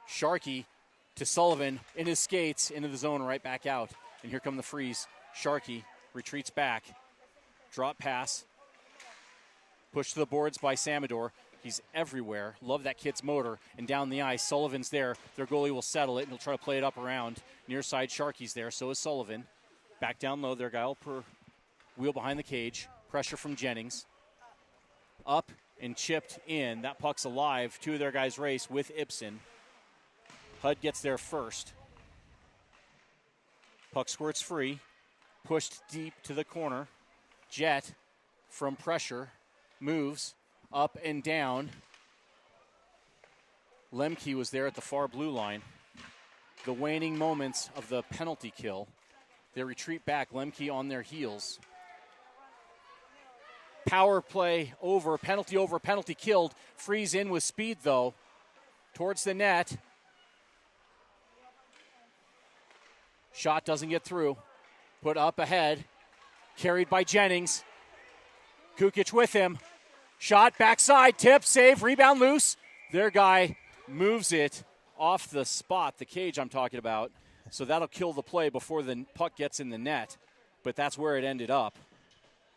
Sharkey to Sullivan in his skates, into the zone, right back out. And here come the Freeze. Sharkey retreats back. Drop pass. Push to the boards by Samador. He's everywhere. Love that kid's motor. And down the ice, Sullivan's there. Their goalie will settle it, and he'll try to play it up around. Near side, Sharkey's there. So is Sullivan. Back down low. Their guy will wheel behind the cage. Pressure from Jennings. Up and chipped in. That puck's alive. Two of their guys race with Ibsen. Hud gets there first. Puck squirts free. Pushed deep to the corner. Jet from pressure moves up and down. Lembke was there at the far blue line. The waning moments of the penalty kill. They retreat back. Lembke on their heels. Power play over, penalty killed. Freeze in with speed though. Towards the net. Shot doesn't get through. Put up ahead. Carried by Jennings. Kukic with him. Shot, backside, tip, save, rebound loose. Their guy moves it off the spot, the cage I'm talking about. So that'll kill the play before the puck gets in the net. But that's where it ended up,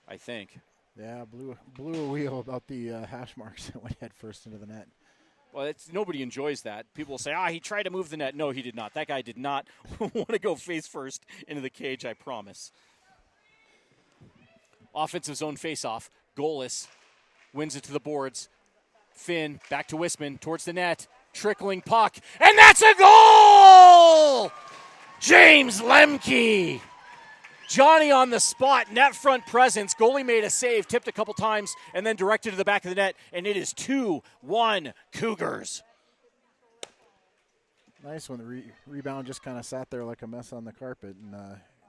I think. Yeah, blew a wheel about the hash marks that went head first into the net. Well, nobody enjoys that. People will say, he tried to move the net. No, he did not. That guy did not want to go face first into the cage, I promise. Offensive zone faceoff. Golas wins it to the boards. Finn back to Wisman towards the net. Trickling puck. And that's a goal! James Lembke. Johnny on the spot, net front presence. Goalie made a save, tipped a couple times, and then directed to the back of the net, and it is 2-1 Cougars. Nice when the rebound just kind of sat there like a mess on the carpet, and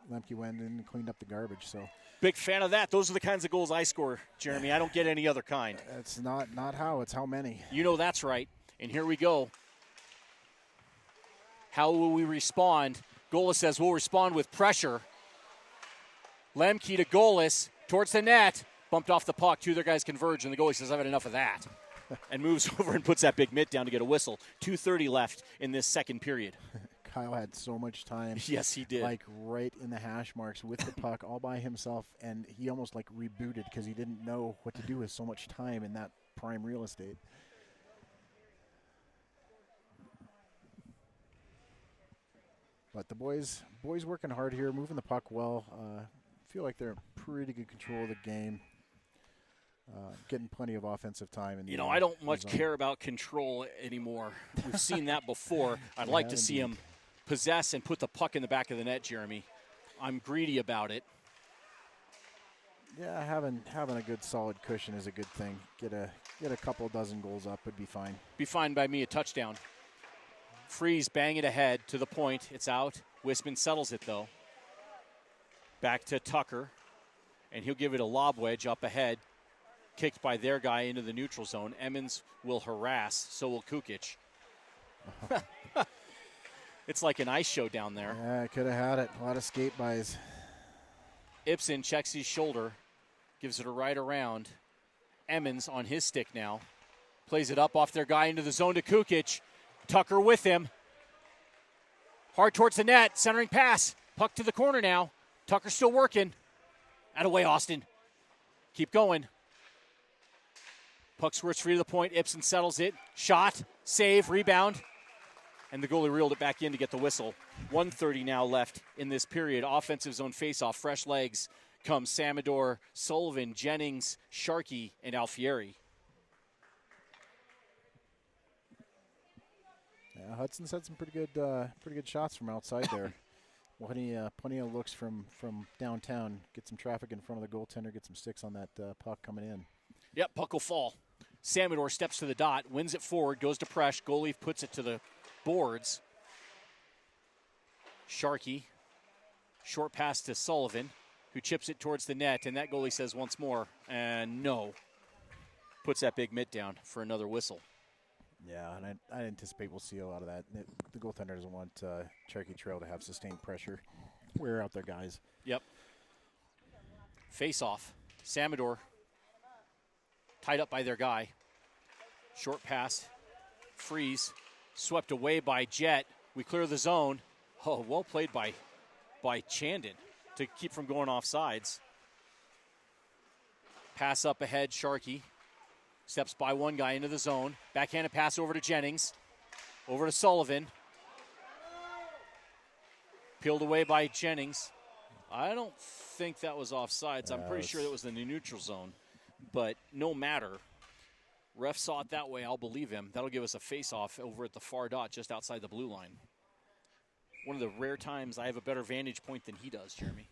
Lembke went in and cleaned up the garbage. So big fan of that. Those are the kinds of goals I score, Jeremy. I don't get any other kind. It's not how, it's how many. You know that's right. And here we go. How will we respond? Golas says we'll respond with pressure. Lembke to Golas towards the net. Bumped off the puck. Two of their guys converge, and the goalie says, I've had enough of that. And moves over and puts that big mitt down to get a whistle. 2:30 left in this second period. Kyle had so much time. Yes, he did. Like right in the hash marks with the puck all by himself, and he almost like rebooted because he didn't know what to do with so much time in that prime real estate. But the boys working hard here, moving the puck well. Feel like they're in pretty good control of the game. Getting plenty of offensive time. I don't much care about control anymore. We've seen that before. I'd like to see him possess and put the puck in the back of the net, Jeremy. I'm greedy about it. Yeah, having a good solid cushion is a good thing. Get a couple dozen goals up would be fine. Be fine by me, a touchdown. Freeze, bang it ahead to the point. It's out. Wisman settles it, though. Back to Tucker, and he'll give it a lob wedge up ahead. Kicked by their guy into the neutral zone. Emmons will harass, so will Kukic. It's like an ice show down there. Yeah, could have had it. A lot of skate bys. Ibsen checks his shoulder, gives it a right around. Emmons on his stick now. Plays it up off their guy into the zone to Kukic. Tucker with him. Hard towards the net. Centering pass. Puck to the corner now. Tucker still working. Out of way, Austin. Keep going. Puck squirts free to the point. Ibsen settles it. Shot. Save, rebound. And the goalie reeled it back in to get the whistle. 1:30 now left in this period. Offensive zone faceoff. Fresh legs come Samador, Sullivan, Jennings, Sharkey, and Alfieri. Yeah, Hudson's had some pretty good shots from outside there. Plenty of looks from downtown. Get some traffic in front of the goaltender. Get some sticks on that puck coming in. Yep, puck will fall. Samador steps to the dot, wins it forward, goes to Presh. Goalie puts it to the boards. Sharkey, short pass to Sullivan, who chips it towards the net, and that goalie says once more, and no. Puts that big mitt down for another whistle. Yeah, and I anticipate we'll see a lot of that. The goaltender doesn't want Cherokee Trail to have sustained pressure. Wear out their guys. Yep. Face off. Samador tied up by their guy. Short pass. Freeze. Swept away by Jet. We clear the zone. Oh, well played by Chandon to keep from going off sides. Pass up ahead, Sharkey. Steps by one guy into the zone. Backhanded pass over to Jennings. Over to Sullivan. Peeled away by Jennings. I don't think that was offsides. I'm pretty sure that was in the neutral zone. But no matter. Ref saw it that way. I'll believe him. That'll give us a face-off over at the far dot just outside the blue line. One of the rare times I have a better vantage point than he does, Jeremy.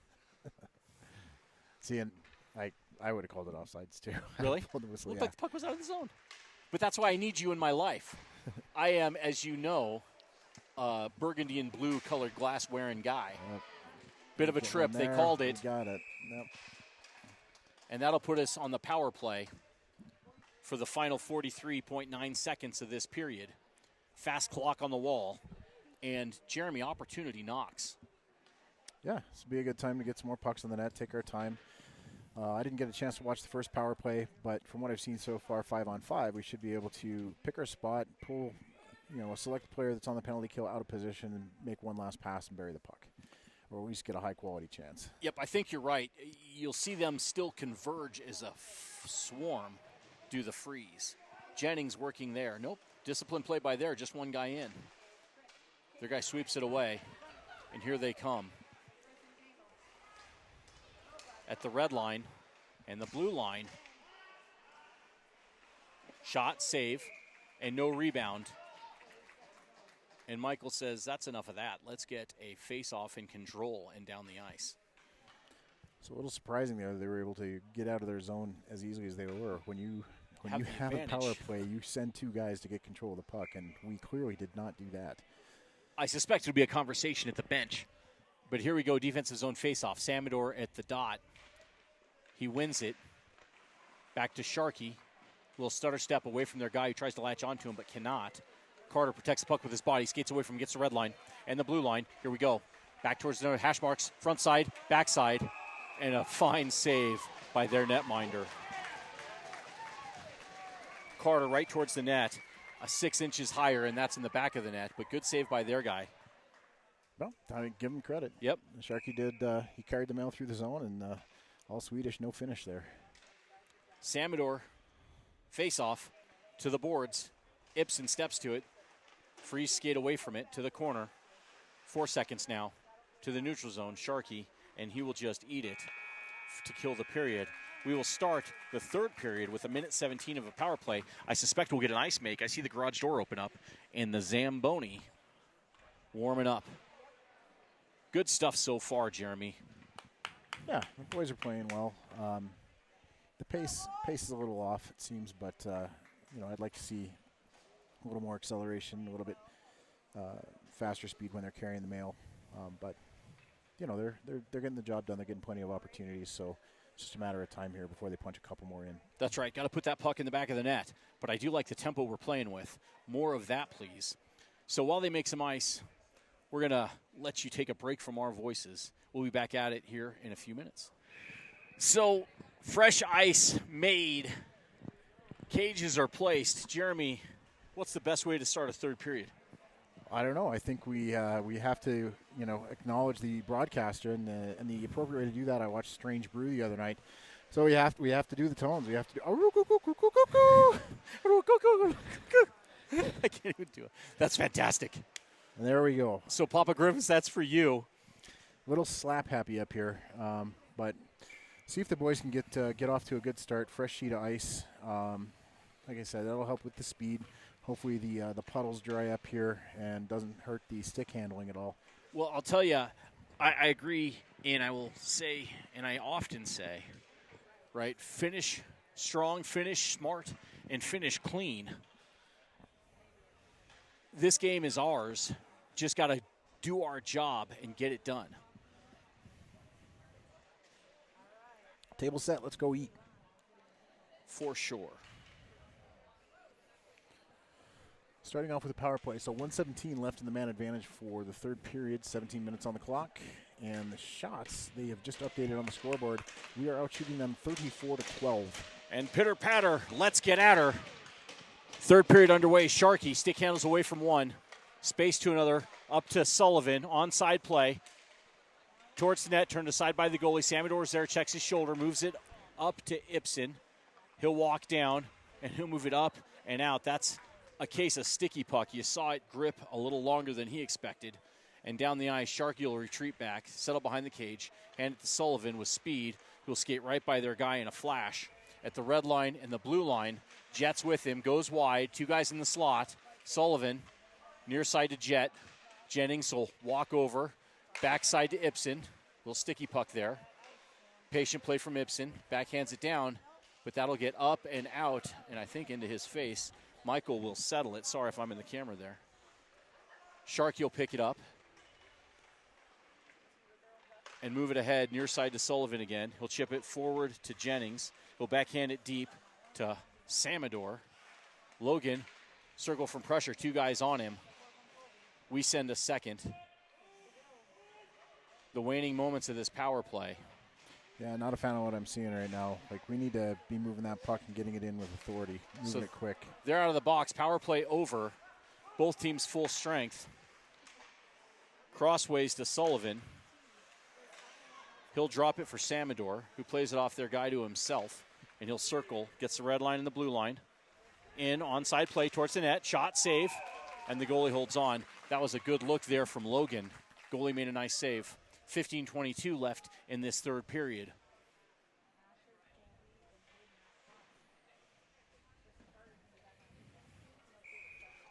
See, and I would have called it offsides too. Really? Pulled the whistle, Looked yeah. like the puck was out of the zone. But that's why I need you in my life. I am, as you know, a burgundy and blue colored glass wearing guy. Bit of a trip. They called it. Got it. Yep. And that'll put us on the power play for the final 43.9 seconds of this period. Fast clock on the wall. And Jeremy, opportunity knocks. Yeah, this will be a good time to get some more pucks on the net, take our time. I didn't get a chance to watch the first power play, but from what I've seen so far, 5-on-5, we should be able to pick our spot, pull, a select player that's on the penalty kill out of position and make one last pass and bury the puck, or at least get a high-quality chance. Yep, I think you're right. You'll see them still converge as a swarm, do the freeze. Jennings working there. Nope, disciplined play by there, just one guy in. Their guy sweeps it away, and here they come. At the red line and the blue line. Shot, save, and no rebound. And Michael says, that's enough of that. Let's get a face-off in control and down the ice. It's a little surprising there they were able to get out of their zone as easily as they were. When you have a power play, you send two guys to get control of the puck, and we clearly did not do that. I suspect it'll be a conversation at the bench. But here we go, defensive zone face-off. Samador at the dot. He wins it. Back to Sharkey. Little stutter step away from their guy who tries to latch onto him but cannot. Carter protects the puck with his body, skates away from him, gets the red line and the blue line. Here we go. Back towards the hash marks. Front side, back side, and a fine save by their netminder. Carter right towards the net. 6 inches higher, and that's in the back of the net. But good save by their guy. Well, I give him credit. Yep. Sharkey did. He carried the mail through the zone, and all Swedish, no finish there. Samador, face-off to the boards. Ibsen steps to it. Freeze skate away from it to the corner. 4 seconds now to the neutral zone. Sharkey, and he will just eat it to kill the period. We will start the third period with 1:17 of a power play. I suspect we'll get an ice make. I see the garage door open up, and the Zamboni warming up. Good stuff so far, Jeremy. Yeah, the boys are playing well. The pace is a little off, it seems, but I'd like to see a little more acceleration, a little bit faster speed when they're carrying the mail. But they're getting the job done. They're getting plenty of opportunities, so it's just a matter of time here before they punch a couple more in. That's right. Got to put that puck in the back of the net. But I do like the tempo we're playing with. More of that, please. So while they make some ice, we're going to let you take a break from our voices. We'll be back at it here in a few minutes. So fresh ice made. Cages are placed. Jeremy, what's the best way to start a third period? I don't know. I think we have to acknowledge the broadcaster and the appropriate way to do that. I watched Strange Brew the other night, so we have to do the tones. We have to do I can't even do it. That's fantastic. And there we go. So, Papa Griffis, that's for you. Little slap happy up here, but see if the boys can get off to a good start. Fresh sheet of ice. Like I said, that'll help with the speed. Hopefully the puddles dry up here and doesn't hurt the stick handling at all. Well, I'll tell you, I agree, and I will say, and I often say, right, finish strong, finish smart, and finish clean. This game is ours. Just got to do our job and get it done. Table set, let's go eat. For sure. Starting off with a power play. So 1:17 left in the man advantage for the third period, 17 minutes on the clock. And the shots, they have just updated on the scoreboard. We are out shooting them 34-12. And pitter patter, let's get at her. Third period underway. Sharkey stick handles away from one. Space to another. Up to Sullivan. Onside play. Towards the net. Turned aside by the goalie. Samador's there. Checks his shoulder. Moves it up to Ibsen. He'll walk down. And he'll move it up and out. That's a case of sticky puck. You saw it grip a little longer than he expected. And down the ice, Sharkey will retreat back. Settle behind the cage. Hand it to Sullivan with speed. Who'll skate right by their guy in a flash. At the red line and the blue line. Jet's with him, goes wide. Two guys in the slot. Sullivan, near side to Jet. Jennings will walk over. Backside to Ibsen. Little sticky puck there. Patient play from Ibsen. Backhands it down, but that'll get up and out, and I think into his face. Michael will settle it. Sorry if I'm in the camera there. Sharkey will pick it up and move it ahead, near side to Sullivan again. He'll chip it forward to Jennings. He'll backhand it deep to Samador. Logan, circle from pressure, two guys on him. We send a second. The waning moments of this power play. Yeah, not a fan of what I'm seeing right now. Like, we need to be moving that puck and getting it in with authority, moving it quick. They're out of the box. Power play over. Both teams full strength. Crossways to Sullivan. He'll drop it for Samador, who plays it off their guy to himself. And he'll circle, gets the red line and the blue line. In, onside play towards the net. Shot, save, and the goalie holds on. That was a good look there from Logan. Goalie made a nice save. 15:22 left in this third period.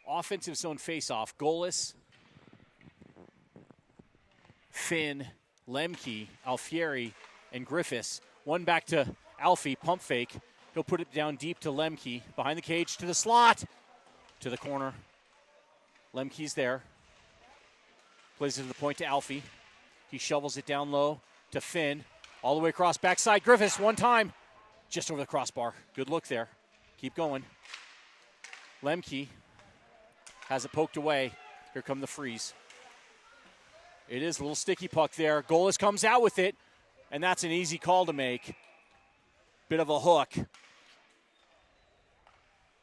Offensive zone faceoff. Golas, Finn, Lembke, Alfieri, and Griffis. One back to Alfie, pump fake. He'll put it down deep to Lembke. Behind the cage to the slot. To the corner. Lemke's there. Plays it to the point to Alfie. He shovels it down low to Finn. All the way across backside. Griffis, one time. Just over the crossbar. Good look there. Keep going. Lembke has it poked away. Here come the freeze. It is a little sticky puck there. Golas comes out with it, and that's an easy call to make. Bit of a hook.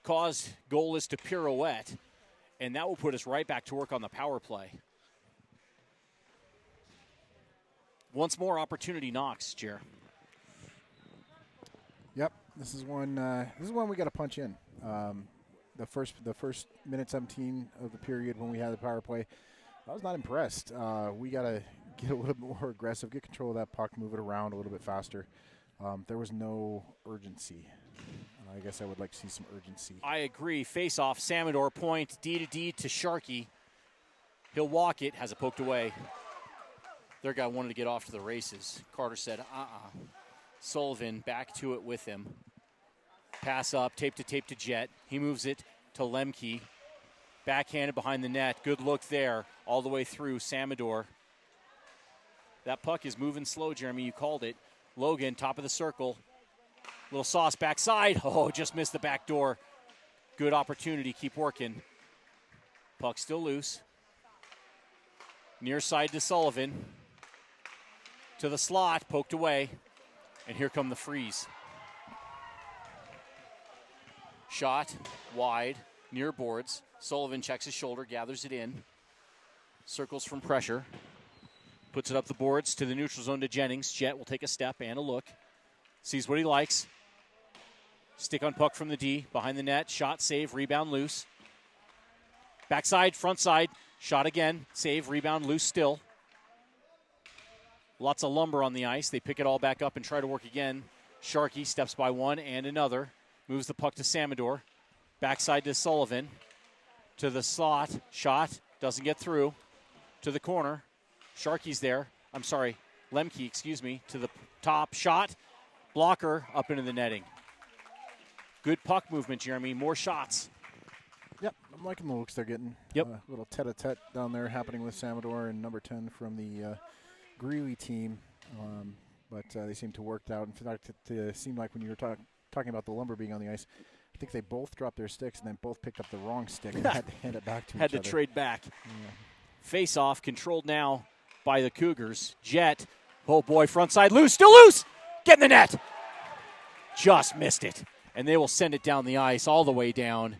Caused Golas to pirouette, and that will put us right back to work on the power play. Once more, opportunity knocks, Jer. Yep, this is one we got to punch in. The first minute 17 of the period when we had the power play, I was not impressed. We got to get a little bit more aggressive, get control of that puck, move it around a little bit faster. There was no urgency. I guess I would like to see some urgency. I agree. Face-off, Samador, point, D to D to Sharkey. He'll walk it, has it poked away. Their guy wanted to get off to the races. Carter said, Sullivan back to it with him. Pass up, tape to Jet. He moves it to Lembke. Backhanded behind the net. Good look there. All the way through Samador. That puck is moving slow, Jeremy. You called it. Logan, top of the circle. Little sauce backside. Oh, just missed the back door. Good opportunity. Keep working. Puck still loose. Near side to Sullivan. To the slot. Poked away. And here come the freeze. Shot. Wide. Near boards. Sullivan checks his shoulder. Gathers it in. Circles from pressure. Puts it up the boards to the neutral zone to Jennings. Jet will take a step and a look. Sees what he likes. Stick on puck from the D. Behind the net. Shot, save, rebound loose. Backside, front side, shot again. Save, rebound, loose still. Lots of lumber on the ice. They pick it all back up and try to work again. Sharkey steps by one and another. Moves the puck to Samador. Backside to Sullivan. To the slot. Shot. Doesn't get through. To the corner. Sharkey's there. I'm sorry. Lembke, excuse me. To the top. Shot. Blocker up into the netting. Good puck movement, Jeremy. More shots. Yep, I'm liking the looks they're getting. Yep. A little tete-a-tete down there happening with Samador and number 10 from the Greeley team. But they seem to work out. In fact, it seemed like when you were talking about the lumber being on the ice, I think they both dropped their sticks and then both picked up the wrong stick and had to hand it back to each other. Had to trade back. Yeah. Face-off controlled now by the Cougars. Jet, oh boy, front side loose, still loose! Get in the net! Just missed it. And they will send it down the ice all the way down.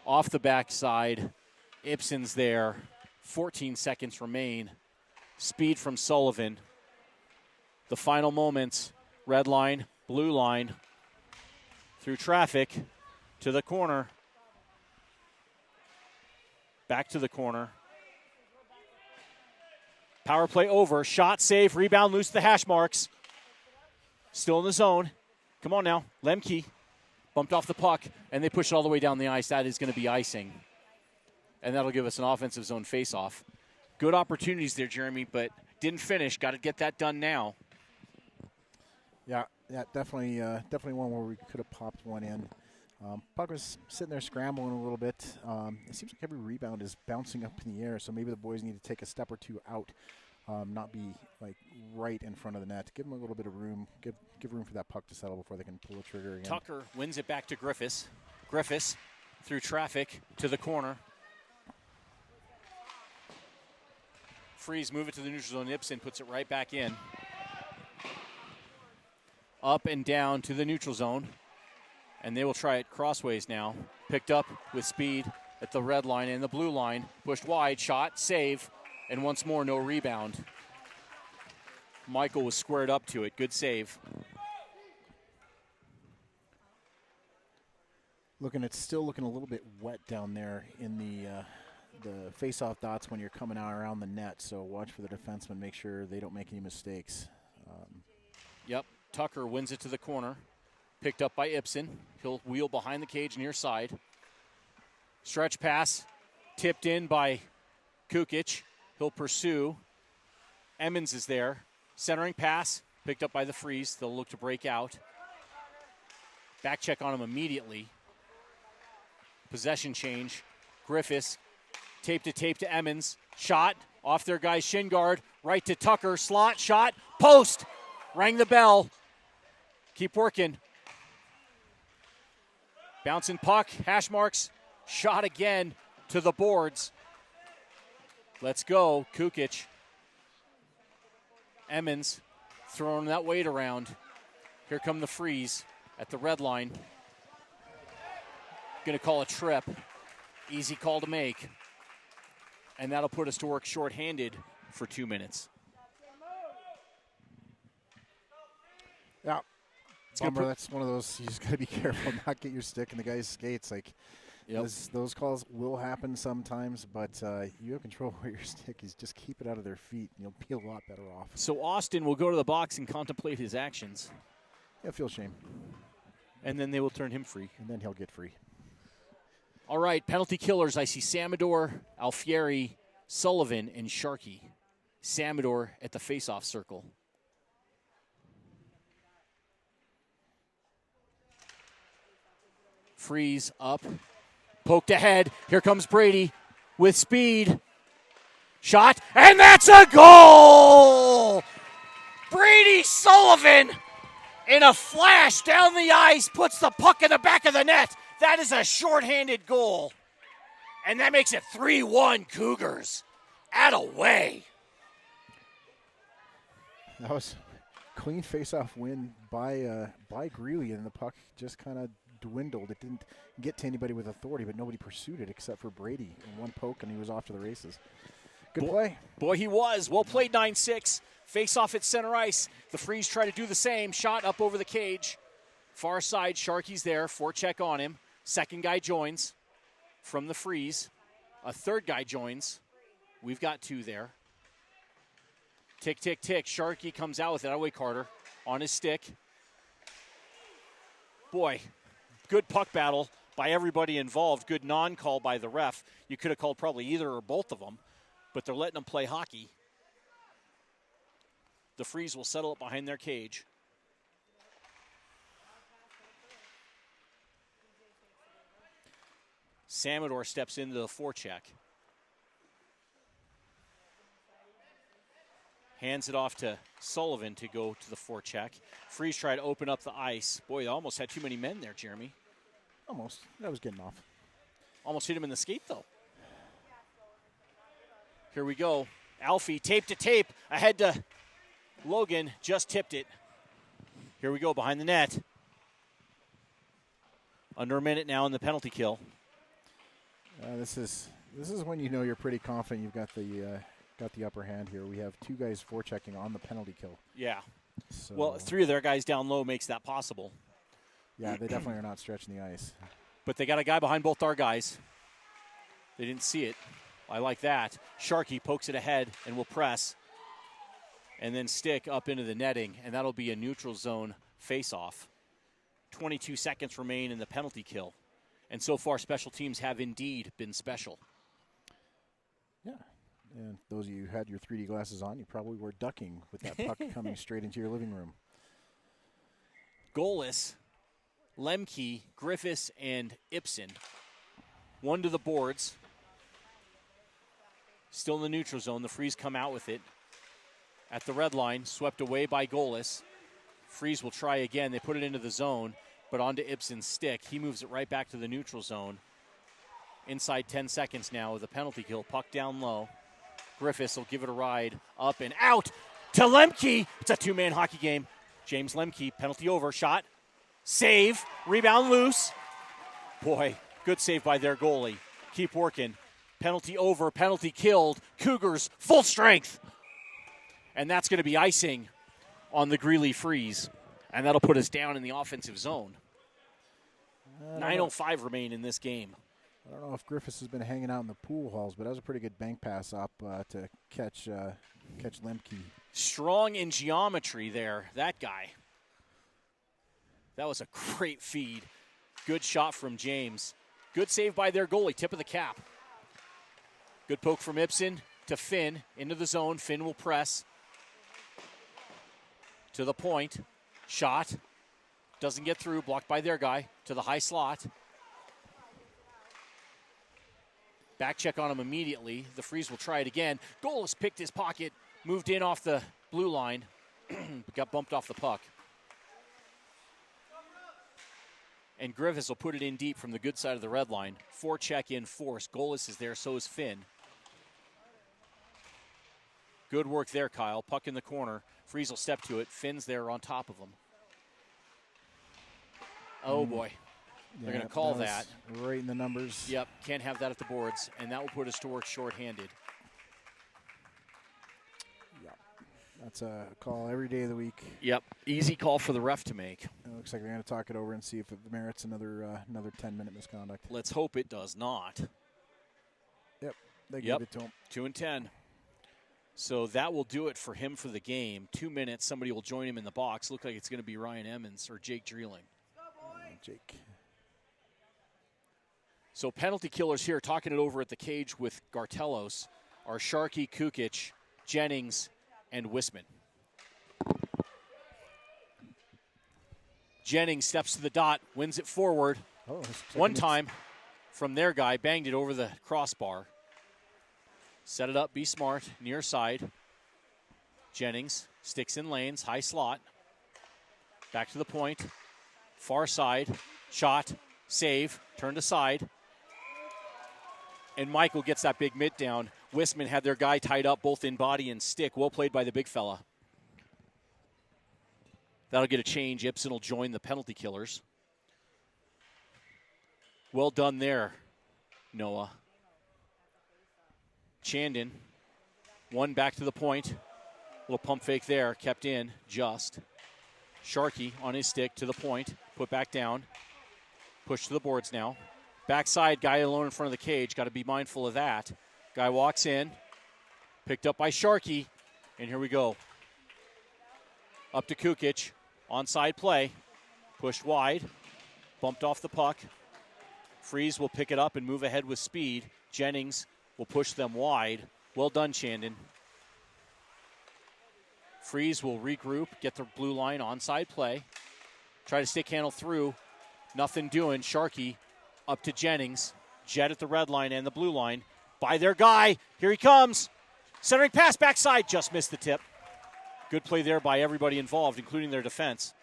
Off the backside. Ibsen's there. 14 seconds remain. Speed from Sullivan. The final moments. Red line, blue line. Through traffic to the corner. Back to the corner. Power play over. Shot, save, rebound, loose the hash marks. Still in the zone. Come on now. Lembke bumped off the puck, and they push it all the way down the ice. That is going to be icing. And that'll give us an offensive zone face-off. Good opportunities there, Jeremy, but didn't finish. Got to get that done now. Yeah, definitely one where we could have popped one in. Puck was sitting there scrambling a little bit. It seems like every rebound is bouncing up in the air, so maybe the boys need to take a step or two out, not be like right in front of the net. Give them a little bit of room. Give room for that puck to settle before they can pull the trigger again. Tucker wins it back to Griffis. Griffis through traffic to the corner. Freeze, move it to the neutral zone. Ibsen puts it right back in. Up and down to the neutral zone. And they will try it crossways now. Picked up with speed at the red line and the blue line. Pushed wide, shot, save, and once more no rebound. Michael was squared up to it. Good save. Still looking a little bit wet down there in the face-off dots when you're coming out around the net. So watch for the defensemen. Make sure they don't make any mistakes. Yep. Tucker wins it to the corner. Picked up by Ibsen. He'll wheel behind the cage near side. Stretch pass. Tipped in by Kukic. He'll pursue. Emmons is there. Centering pass. Picked up by the Freeze. They'll look to break out. Back check on him immediately. Possession change. Griffis. Tape to Emmons. Shot. Off their guy's shin guard. Right to Tucker. Slot. Shot. Post. Rang the bell. Keep working. Bouncing puck. Hash marks. Shot again to the boards. Let's go. Kukic. Emmons throwing that weight around. Here come the Freeze at the red line. Going to call a trip. Easy call to make. And that'll put us to work shorthanded for 2 minutes. Yeah. That's one of those, you just got to be careful not get your stick in the guy's skates. Like, yep. Those calls will happen sometimes, but you have control over your stick. Is just keep it out of their feet, and you'll be a lot better off. So Austin will go to the box and contemplate his actions. He'll feel shame. And then they will turn him free. And then he'll get free. All right, penalty killers. I see Samador, Alfieri, Sullivan, and Sharkey. Samador at the face-off circle. Freeze up. Poked ahead. Here comes Brady with speed. Shot, and that's a goal! Brady Sullivan, in a flash down the ice, puts the puck in the back of the net. That is a shorthanded goal. And that makes it 3-1 Cougars. Attaway. That was a clean face-off win by Greeley, and the puck just kind of dwindled. It didn't get to anybody with authority, but nobody pursued it except for Brady. In one poke, and he was off to the races. Good play. Boy, he was. Well played, 9-6. Face-off at center ice. The Freeze try to do the same. Shot up over the cage. Far side, Sharkey's there. Forecheck on him. Second guy joins from the Freeze. A third guy joins. We've got 2 there. Tick, tick, tick. Sharkey comes out with it. Away Carter on his stick. Boy, good puck battle by everybody involved. Good non-call by the ref. You could have called probably either or both of them, but they're letting them play hockey. The Freeze will settle it behind their cage. Samador steps into the forecheck. Hands it off to Sullivan to go to the forecheck. Freeze tried to open up the ice. Boy, they almost had too many men there, Jeremy. Almost. That was getting off. Almost hit him in the skate, though. Here we go. Alfie, tape to tape, ahead to Logan, just tipped it. Here we go, behind the net. Under a minute now in the penalty kill. This is when you know you're pretty confident you've got the upper hand here. We have 2 guys forechecking on the penalty kill. Yeah. So, well, 3 of their guys down low makes that possible. Yeah, they definitely are not stretching the ice. But they got a guy behind both our guys. They didn't see it. I like that. Sharkey pokes it ahead and will press. And then stick up into the netting, and that'll be a neutral zone face-off. 22 seconds remain in the penalty kill. And so far, special teams have indeed been special. Yeah. And those of you who had your 3D glasses on, you probably were ducking with that puck coming straight into your living room. Golas, Lembke, Griffis, and Ibsen. 1 to the boards. Still in the neutral zone. The Freeze come out with it. At the red line, swept away by Golas. Freeze will try again. They put it into the zone, but onto Ibsen's stick. He moves it right back to the neutral zone. Inside 10 seconds now with a penalty kill. Puck down low. Griffis will give it a ride up and out to Lembke. It's a 2-man hockey game. James Lembke, penalty over, shot, save, rebound loose. Boy, good save by their goalie. Keep working. Penalty over, penalty killed. Cougars, full strength. And that's going to be icing on the Greeley Freeze. And that'll put us down in the offensive zone. 9:05 remain in this game. I don't know if Griffis has been hanging out in the pool halls, but that was a pretty good bank pass up to catch Lembke. Strong in geometry there, that guy. That was a great feed. Good shot from James. Good save by their goalie, tip of the cap. Good poke from Ibsen to Finn, into the zone. Finn will press. To the point. Shot. Doesn't get through, blocked by their guy. To the high slot. Back check on him immediately. The Freeze will try it again. Golas picked his pocket, moved in off the blue line, got bumped off the puck. And Griffis will put it in deep from the good side of the red line. Forecheck in force. Golas is there, so is Finn. Good work there, Kyle. Puck in the corner. Freeze will step to it. Finn's there on top of him. Oh, boy. They're going to call that. Right in the numbers. Yep, can't have that at the boards, and that will put us to work shorthanded. Yep, that's a call every day of the week. Yep, easy call for the ref to make. It looks like they're going to talk it over and see if it merits another 10-minute misconduct. Let's hope it does not. Yep, they gave it to him. 2-10. So that will do it for him for the game. 2 minutes, somebody will join him in the box. Look like it's going to be Ryan Emmons or Jake Dreeling. Jake. So penalty killers here, talking it over at the cage with Gartelos, are Sharkey, Kukic, Jennings, and Wisman. Jennings steps to the dot, wins it forward. One time from their guy, banged it over the crossbar. Set it up, be smart, near side. Jennings sticks in lanes, high slot. Back to the point. Far side, shot, save, turned aside. And Michael gets that big mitt down. Wisman had their guy tied up both in body and stick. Well played by the big fella. That'll get a change. Ibsen will join the penalty killers. Well done there, Noah. Chandon, one back to the point. Little pump fake there, kept in, just. Sharkey on his stick to the point, put back down. Push to the boards now. Backside, guy alone in front of the cage. Got to be mindful of that. Guy walks in. Picked up by Sharkey. And here we go. Up to Kukic. Onside play. Pushed wide. Bumped off the puck. Freeze will pick it up and move ahead with speed. Jennings will push them wide. Well done, Shandon. Freeze will regroup, get the blue line, onside play. Try to stick handle through. Nothing doing. Sharkey up to Jennings. Jet at the red line and the blue line. By their guy. Here he comes. Centering pass backside. Just missed the tip. Good play there by everybody involved, including their defense.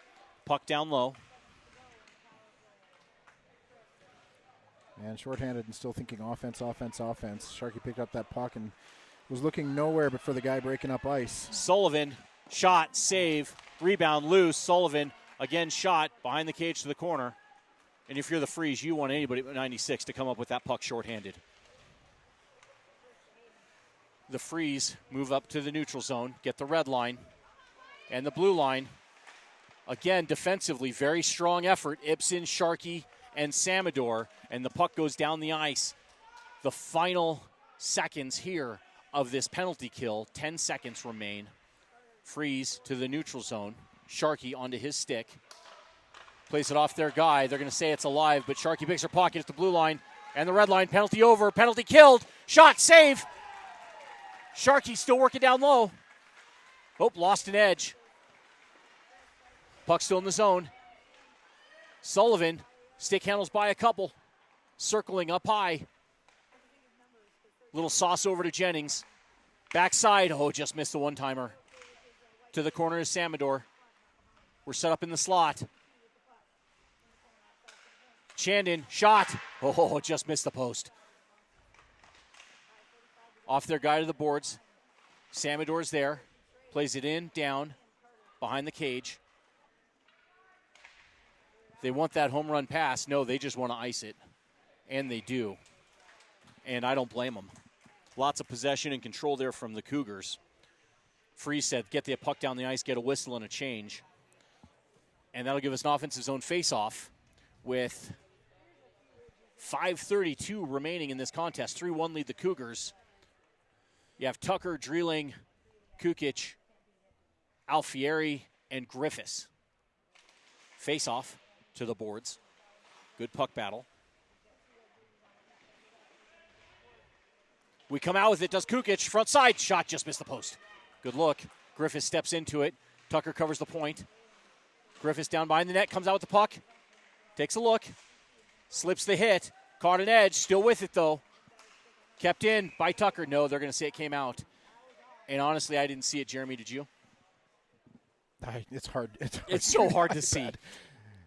Puck down low. And shorthanded and still thinking offense. Sharkey picked up that puck and was looking nowhere but for the guy breaking up ice. Sullivan, shot, save, rebound, loose. Sullivan, again shot, behind the cage to the corner. And if you're the Freeze, you want anybody but 96 to come up with that puck shorthanded. The Freeze move up to the neutral zone, get the red line and the blue line. Again, defensively, very strong effort. Ibsen, Sharkey, and Samador, and the puck goes down the ice. The final seconds here of this penalty kill, 10 seconds remain. Freeze to the neutral zone. Sharkey onto his stick. Plays it off their guy. They're going to say it's alive, but Sharkey picks her pocket at the blue line and the red line. Penalty over. Penalty killed. Shot, save. Sharkey still working down low. Oh, lost an edge. Puck still in the zone. Sullivan, stick handles by a couple. Circling up high. Little sauce over to Jennings. Backside. Oh, just missed the one-timer. To the corner is Samador. We're set up in the slot. Chandon, shot. Oh, just missed the post. Off their guy to the boards. Samador's there. Plays it in, down, behind the cage. They want that home run pass. No, they just want to ice it. And they do. And I don't blame them. Lots of possession and control there from the Cougars. Freeze said, get the puck down the ice, get a whistle and a change. And that'll give us an offensive zone face-off with 5:32 remaining in this contest. 3-1 lead the Cougars. You have Tucker, Dreeling, Kukic, Alfieri, and Griffis. Face-off to the boards. Good puck battle. We come out with it. Does Kukic. Front side. Shot. Just missed the post. Good look. Griffis steps into it. Tucker covers the point. Griffis down behind the net. Comes out with the puck. Takes a look. Slips the hit. Caught an edge. Still with it, though. Kept in by Tucker. No, they're going to say it came out. And honestly, I didn't see it. Jeremy, did you? It's hard. It's so hard to see.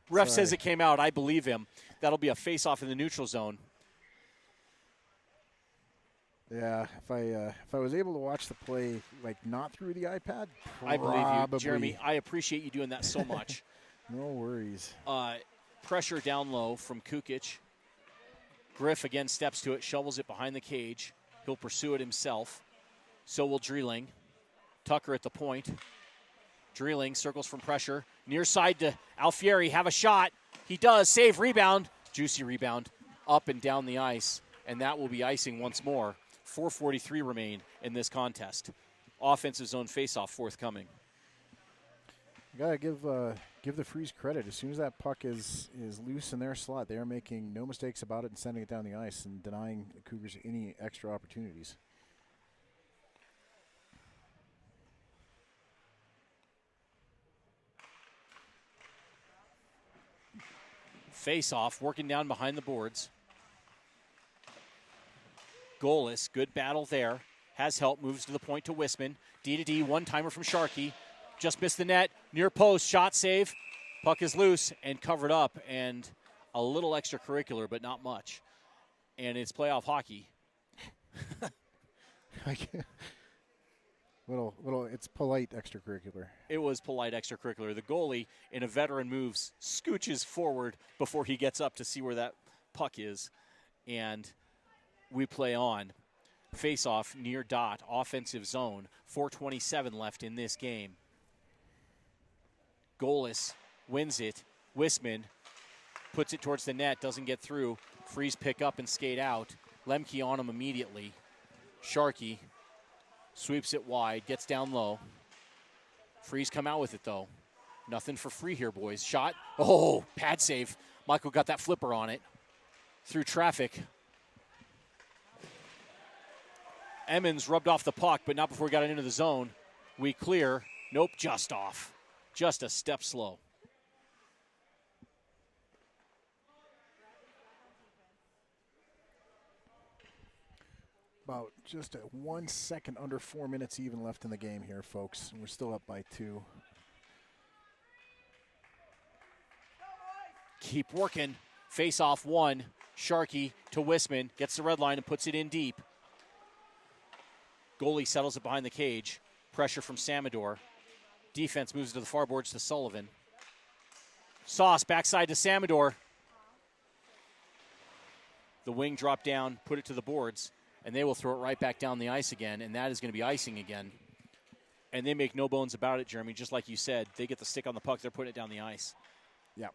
Ref says it came out. I believe him. That'll be a face-off in the neutral zone. Yeah, if I was able to watch the play, like, not through the iPad, I believe you, Jeremy. I appreciate you doing that so much. No worries. Pressure down low from Kukic. Griff again steps to it, shovels it behind the cage. He'll pursue it himself. So will Dreeling. Tucker at the point. Dreeling circles from pressure. Near side to Alfieri. Have a shot. He does. Save, rebound. Juicy rebound. Up and down the ice. And that will be icing once more. 4:43 remain in this contest. Offensive zone faceoff forthcoming. You gotta give the Freeze credit. As soon as that puck is loose in their slot, they are making no mistakes about it and sending it down the ice and denying the Cougars any extra opportunities. Face-off, working down behind the boards. Golas, good battle there. Has help, moves to the point to Wisman. D-to-D, one-timer from Sharkey. Just missed the net. Near post, shot save. Puck is loose and covered up. And a little extracurricular, but not much. And it's playoff hockey. It's polite extracurricular. It was polite extracurricular. The goalie, in a veteran moves, scooches forward before he gets up to see where that puck is. And we play on. Face-off near dot, offensive zone. 4:27 left in this game. Golas wins it. Wisman puts it towards the net, doesn't get through. Freeze pick up and skate out. Lembke on him immediately. Sharkey sweeps it wide, gets down low. Freeze come out with it, though. Nothing for free here, boys. Shot. Oh, pad save. Michael got that flipper on it. Through traffic. Emmons rubbed off the puck, but not before he got it into the zone. We clear. Nope, just off. Just a step slow. About just 1 second under 4 minutes even left in the game here, folks. We're still up by 2. Keep working. Face off 1. Sharkey to Wisman. Gets the red line and puts it in deep. Goalie settles it behind the cage. Pressure from Samador. Defense moves to the far boards to Sullivan. Sauce backside to Samador. The wing dropped down, put it to the boards, and they will throw it right back down the ice again, and that is going to be icing again. And they make no bones about it, Jeremy. Just like you said, they get the stick on the puck, they're putting it down the ice. Yeah.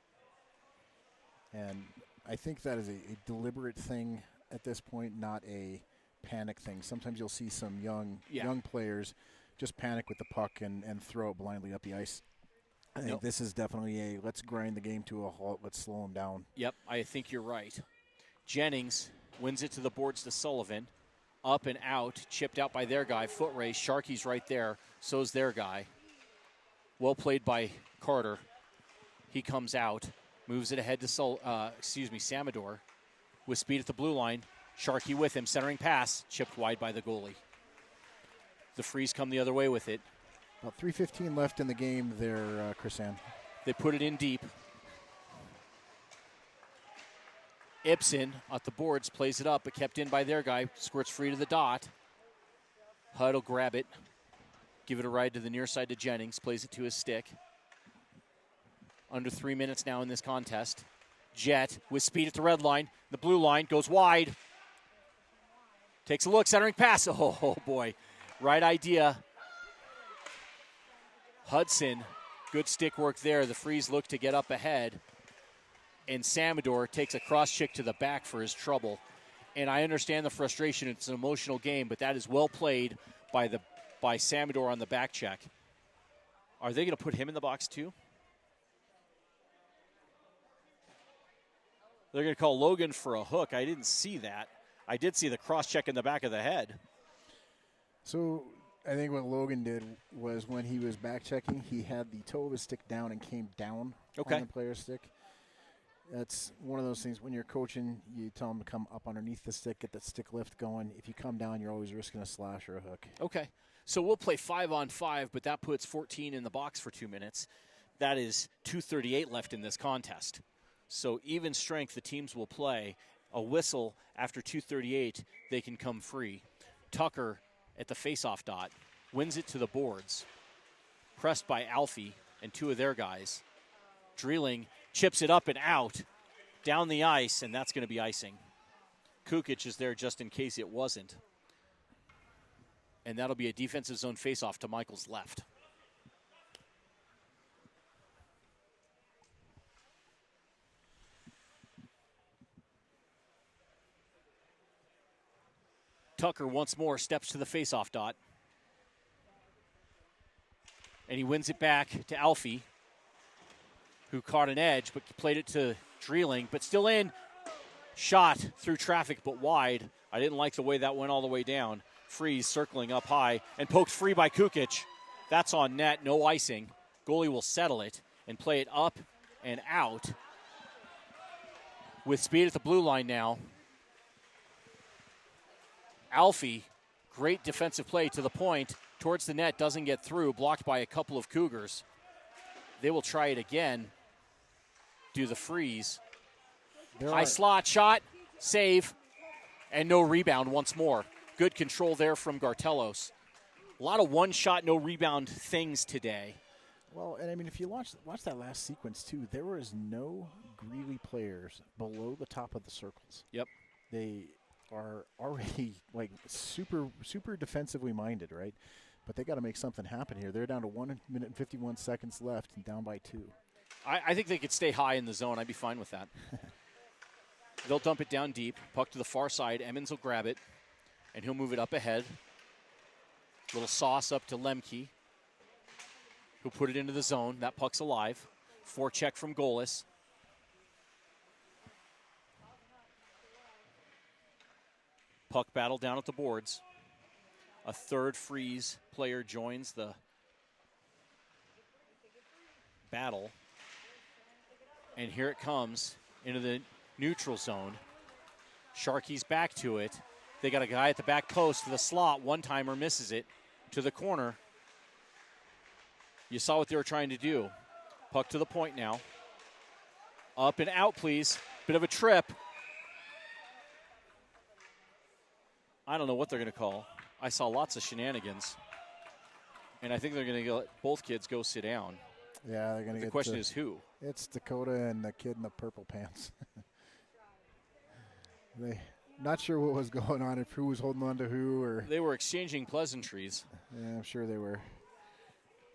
And I think that is a deliberate thing at this point, not a panic thing. Sometimes you'll see some young players just panic with the puck and throw it blindly up the ice. I think this is definitely a let's grind the game to a halt, let's slow them down. Yep, I think you're right. Jennings wins it to the boards to Sullivan. Up and out, chipped out by their guy. Foot race, Sharkey's right there. So's their guy. Well played by Carter. He comes out, moves it ahead to Samador. With speed at the blue line. Sharkey with him, centering pass, chipped wide by the goalie. The Freeze come the other way with it. About 3:15 left in the game there, Chrisann. They put it in deep. Ibsen at the boards plays it up, but kept in by their guy. Squirts free to the dot. Hudd will grab it. Give it a ride to the near side to Jennings. Plays it to his stick. Under 3 minutes now in this contest. Jet with speed at the red line. The blue line goes wide. Takes a look, centering pass. Oh boy. Right idea. Hudson, good stick work there. The Freeze look to get up ahead. And Samador takes a cross check to the back for his trouble. And I understand the frustration. It's an emotional game, but that is well played by Samador on the back check. Are they going to put him in the box too? They're going to call Logan for a hook. I didn't see that. I did see the cross check in the back of the head. So I think what Logan did was when he was back checking, he had the toe of his stick down and came down on the player's stick. That's one of those things when you're coaching, you tell them to come up underneath the stick, get that stick lift going. If you come down, you're always risking a slash or a hook. Okay. So we'll play 5-on-5, but that puts 14 in the box for 2 minutes. That is 2:38 left in this contest. So even strength, the teams will play. A whistle after 2:38, they can come free. Tucker at the faceoff dot wins it to the boards. Pressed by Alfie and 2 of their guys. Dreeling chips it up and out down the ice, and that's going to be icing. Kukic is there just in case it wasn't. And that'll be a defensive zone faceoff to Michael's left. Tucker once more steps to the faceoff dot. And he wins it back to Alfie, who caught an edge but played it to Dreeling, but still in. Shot through traffic but wide. I didn't like the way that went all the way down. Freeze circling up high and poked free by Kukic. That's on net, no icing. Goalie will settle it and play it up and out. With speed at the blue line now. Alfie, great defensive play to the point, towards the net, doesn't get through, blocked by a couple of Cougars. They will try it again. Do the Freeze. High slot shot, save, and no rebound once more. Good control there from Gartelos. A lot of one-shot, no-rebound things today. Well, and I mean, if you watch that last sequence, too, there was no Greeley players below the top of the circles. Yep. They are already, like, super defensively minded, right? But they got to make something happen here. They're down to 1 minute and 51 seconds left and down by 2. I think they could stay high in the zone. I'd be fine with that. They'll dump it down deep. Puck to the far side. Emmons will grab it, and he'll move it up ahead. Little sauce up to Lembke, who'll put it into the zone. That puck's alive. Forecheck from Golas. Puck battle down at the boards. A third Freeze player joins the battle. And here it comes into the neutral zone. Sharky's back to it. They got a guy at the back post to the slot. One-timer misses it to the corner. You saw what they were trying to do. Puck to the point now. Up and out, please. Bit of a trip. I don't know what they're going to call. I saw lots of shenanigans. And I think they're going to let both kids go sit down. Yeah, they're going to get. The question is who? It's Dakota and the kid in the purple pants. They not sure what was going on, if who was holding on to who, or they were exchanging pleasantries. Yeah, I'm sure they were.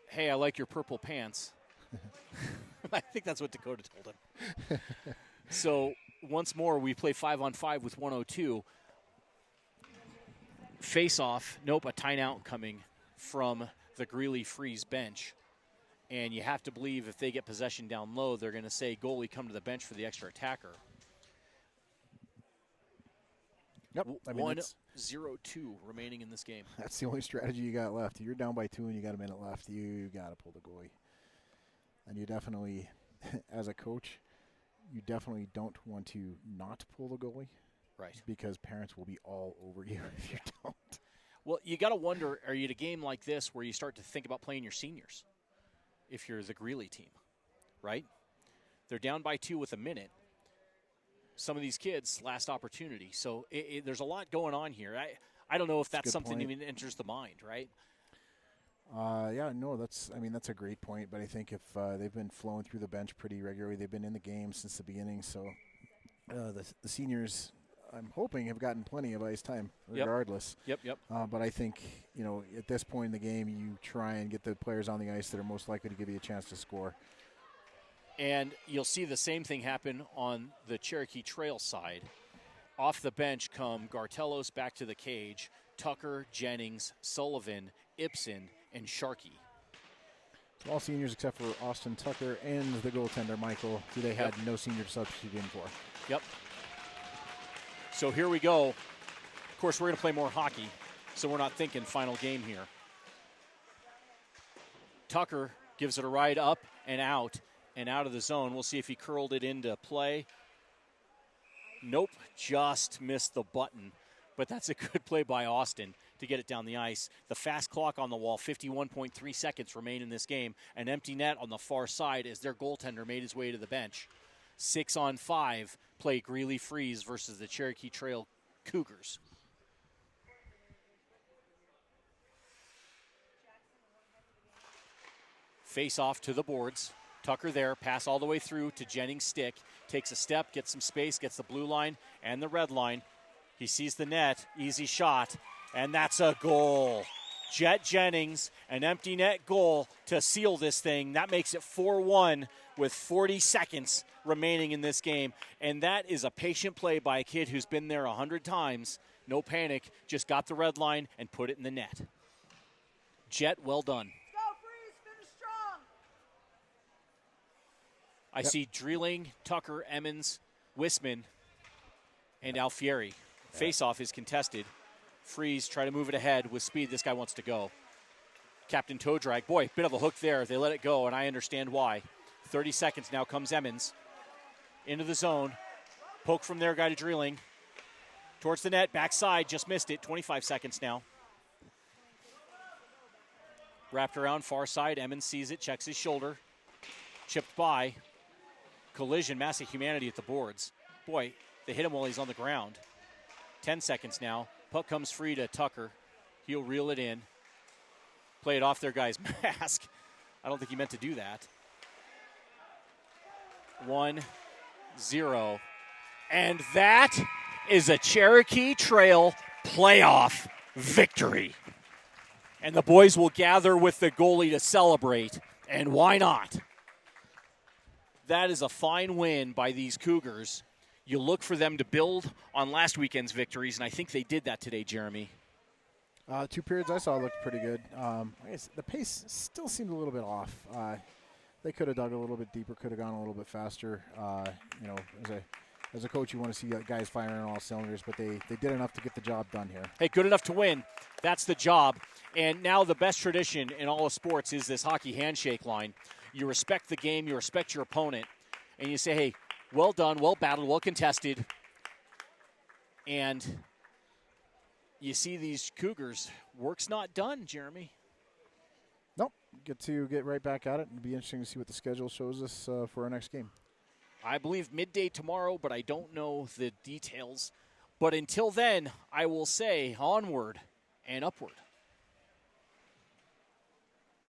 Hey, I like your purple pants. I think that's what Dakota told him. So once more, we play 5-on-5 with 1:02. Face off. Nope, a timeout coming from the Greeley Freeze bench. And you have to believe if they get possession down low, they're going to say, goalie, come to the bench for the extra attacker. Yep. 1-0-2 remaining in this game. That's the only strategy you got left. You're down by 2 and you got a minute left. You got to pull the goalie. And you definitely, as a coach, you definitely don't want to not pull the goalie. Right. Because parents will be all over you if you don't. Well, you got to wonder, are you at a game like this where you start to think about playing your seniors? If you're the Greeley team, right? They're down by 2 with a minute. Some of these kids, last opportunity. So there's a lot going on here. I don't know if that's something that even enters the mind, right? Yeah, no, that's a great point. But I think if they've been flowing through the bench pretty regularly, they've been in the game since the beginning. So the seniors, I'm hoping, have gotten plenty of ice time regardless. Yep. But I think, at this point in the game, you try and get the players on the ice that are most likely to give you a chance to score. And you'll see the same thing happen on the Cherokee Trail side. Off the bench come Gartelos back to the cage, Tucker, Jennings, Sullivan, Ibsen, and Sharkey. So all seniors except for Austin Tucker and the goaltender, Michael, who they had no senior to substitute in for. Yep. So here we go. Of course, we're going to play more hockey, so we're not thinking final game here. Tucker gives it a ride up and out of the zone. We'll see if he curled it into play. Nope, just missed the button. But that's a good play by Austin to get it down the ice. The fast clock on the wall, 51.3 seconds remain in this game. An empty net on the far side as their goaltender made his way to the bench. 6-on-5 play Greeley Freeze versus the Cherokee Trail Cougars. Face off to the boards. Tucker there, pass all the way through to Jennings' stick. Takes a step, gets some space, gets the blue line and the red line. He sees the net, easy shot, and that's a goal. Jet Jennings, an empty net goal to seal this thing. That makes it 4-1 with 40 seconds remaining in this game. And that is a patient play by a kid who's been there 100 times. No panic, just got the red line and put it in the net. Jet, well done. I see Drilling, Tucker, Emmons, Wisman, and Alfieri. Face-off is contested. Freeze, try to move it ahead with speed. This guy wants to go. Captain Toe Drag. Boy, bit of a hook there. They let it go, and I understand why. 30 seconds now comes Emmons. Into the zone. Poke from their guy to Drilling. Towards the net, backside, just missed it. 25 seconds now. Wrapped around far side. Emmons sees it, checks his shoulder. Chipped by. Collision, massive humanity at the boards. Boy, they hit him while he's on the ground. 10 seconds now. Puck comes free to Tucker. He'll reel it in. Play it off their guy's mask. I don't think he meant to do that. 1-0. And that is a Cherokee Trail playoff victory. And the boys will gather with the goalie to celebrate. And why not? That is a fine win by these Cougars. you look for them to build on last weekend's victories, and I think they did that today, Jeremy. 2 periods I saw looked pretty good. I guess the pace still seemed a little bit off. They could have dug a little bit deeper, could have gone a little bit faster. As a coach, you want to see guys firing on all cylinders, but they did enough to get the job done here. Hey, good enough to win. That's the job. And now the best tradition in all of sports is this hockey handshake line. You respect the game, you respect your opponent, and you say, hey, well done, well battled, well contested. And you see these Cougars, work's not done, Jeremy. Nope. Get right back at it. It'll be interesting to see what the schedule shows us for our next game. I believe midday tomorrow, but I don't know the details. But until then, I will say onward and upward.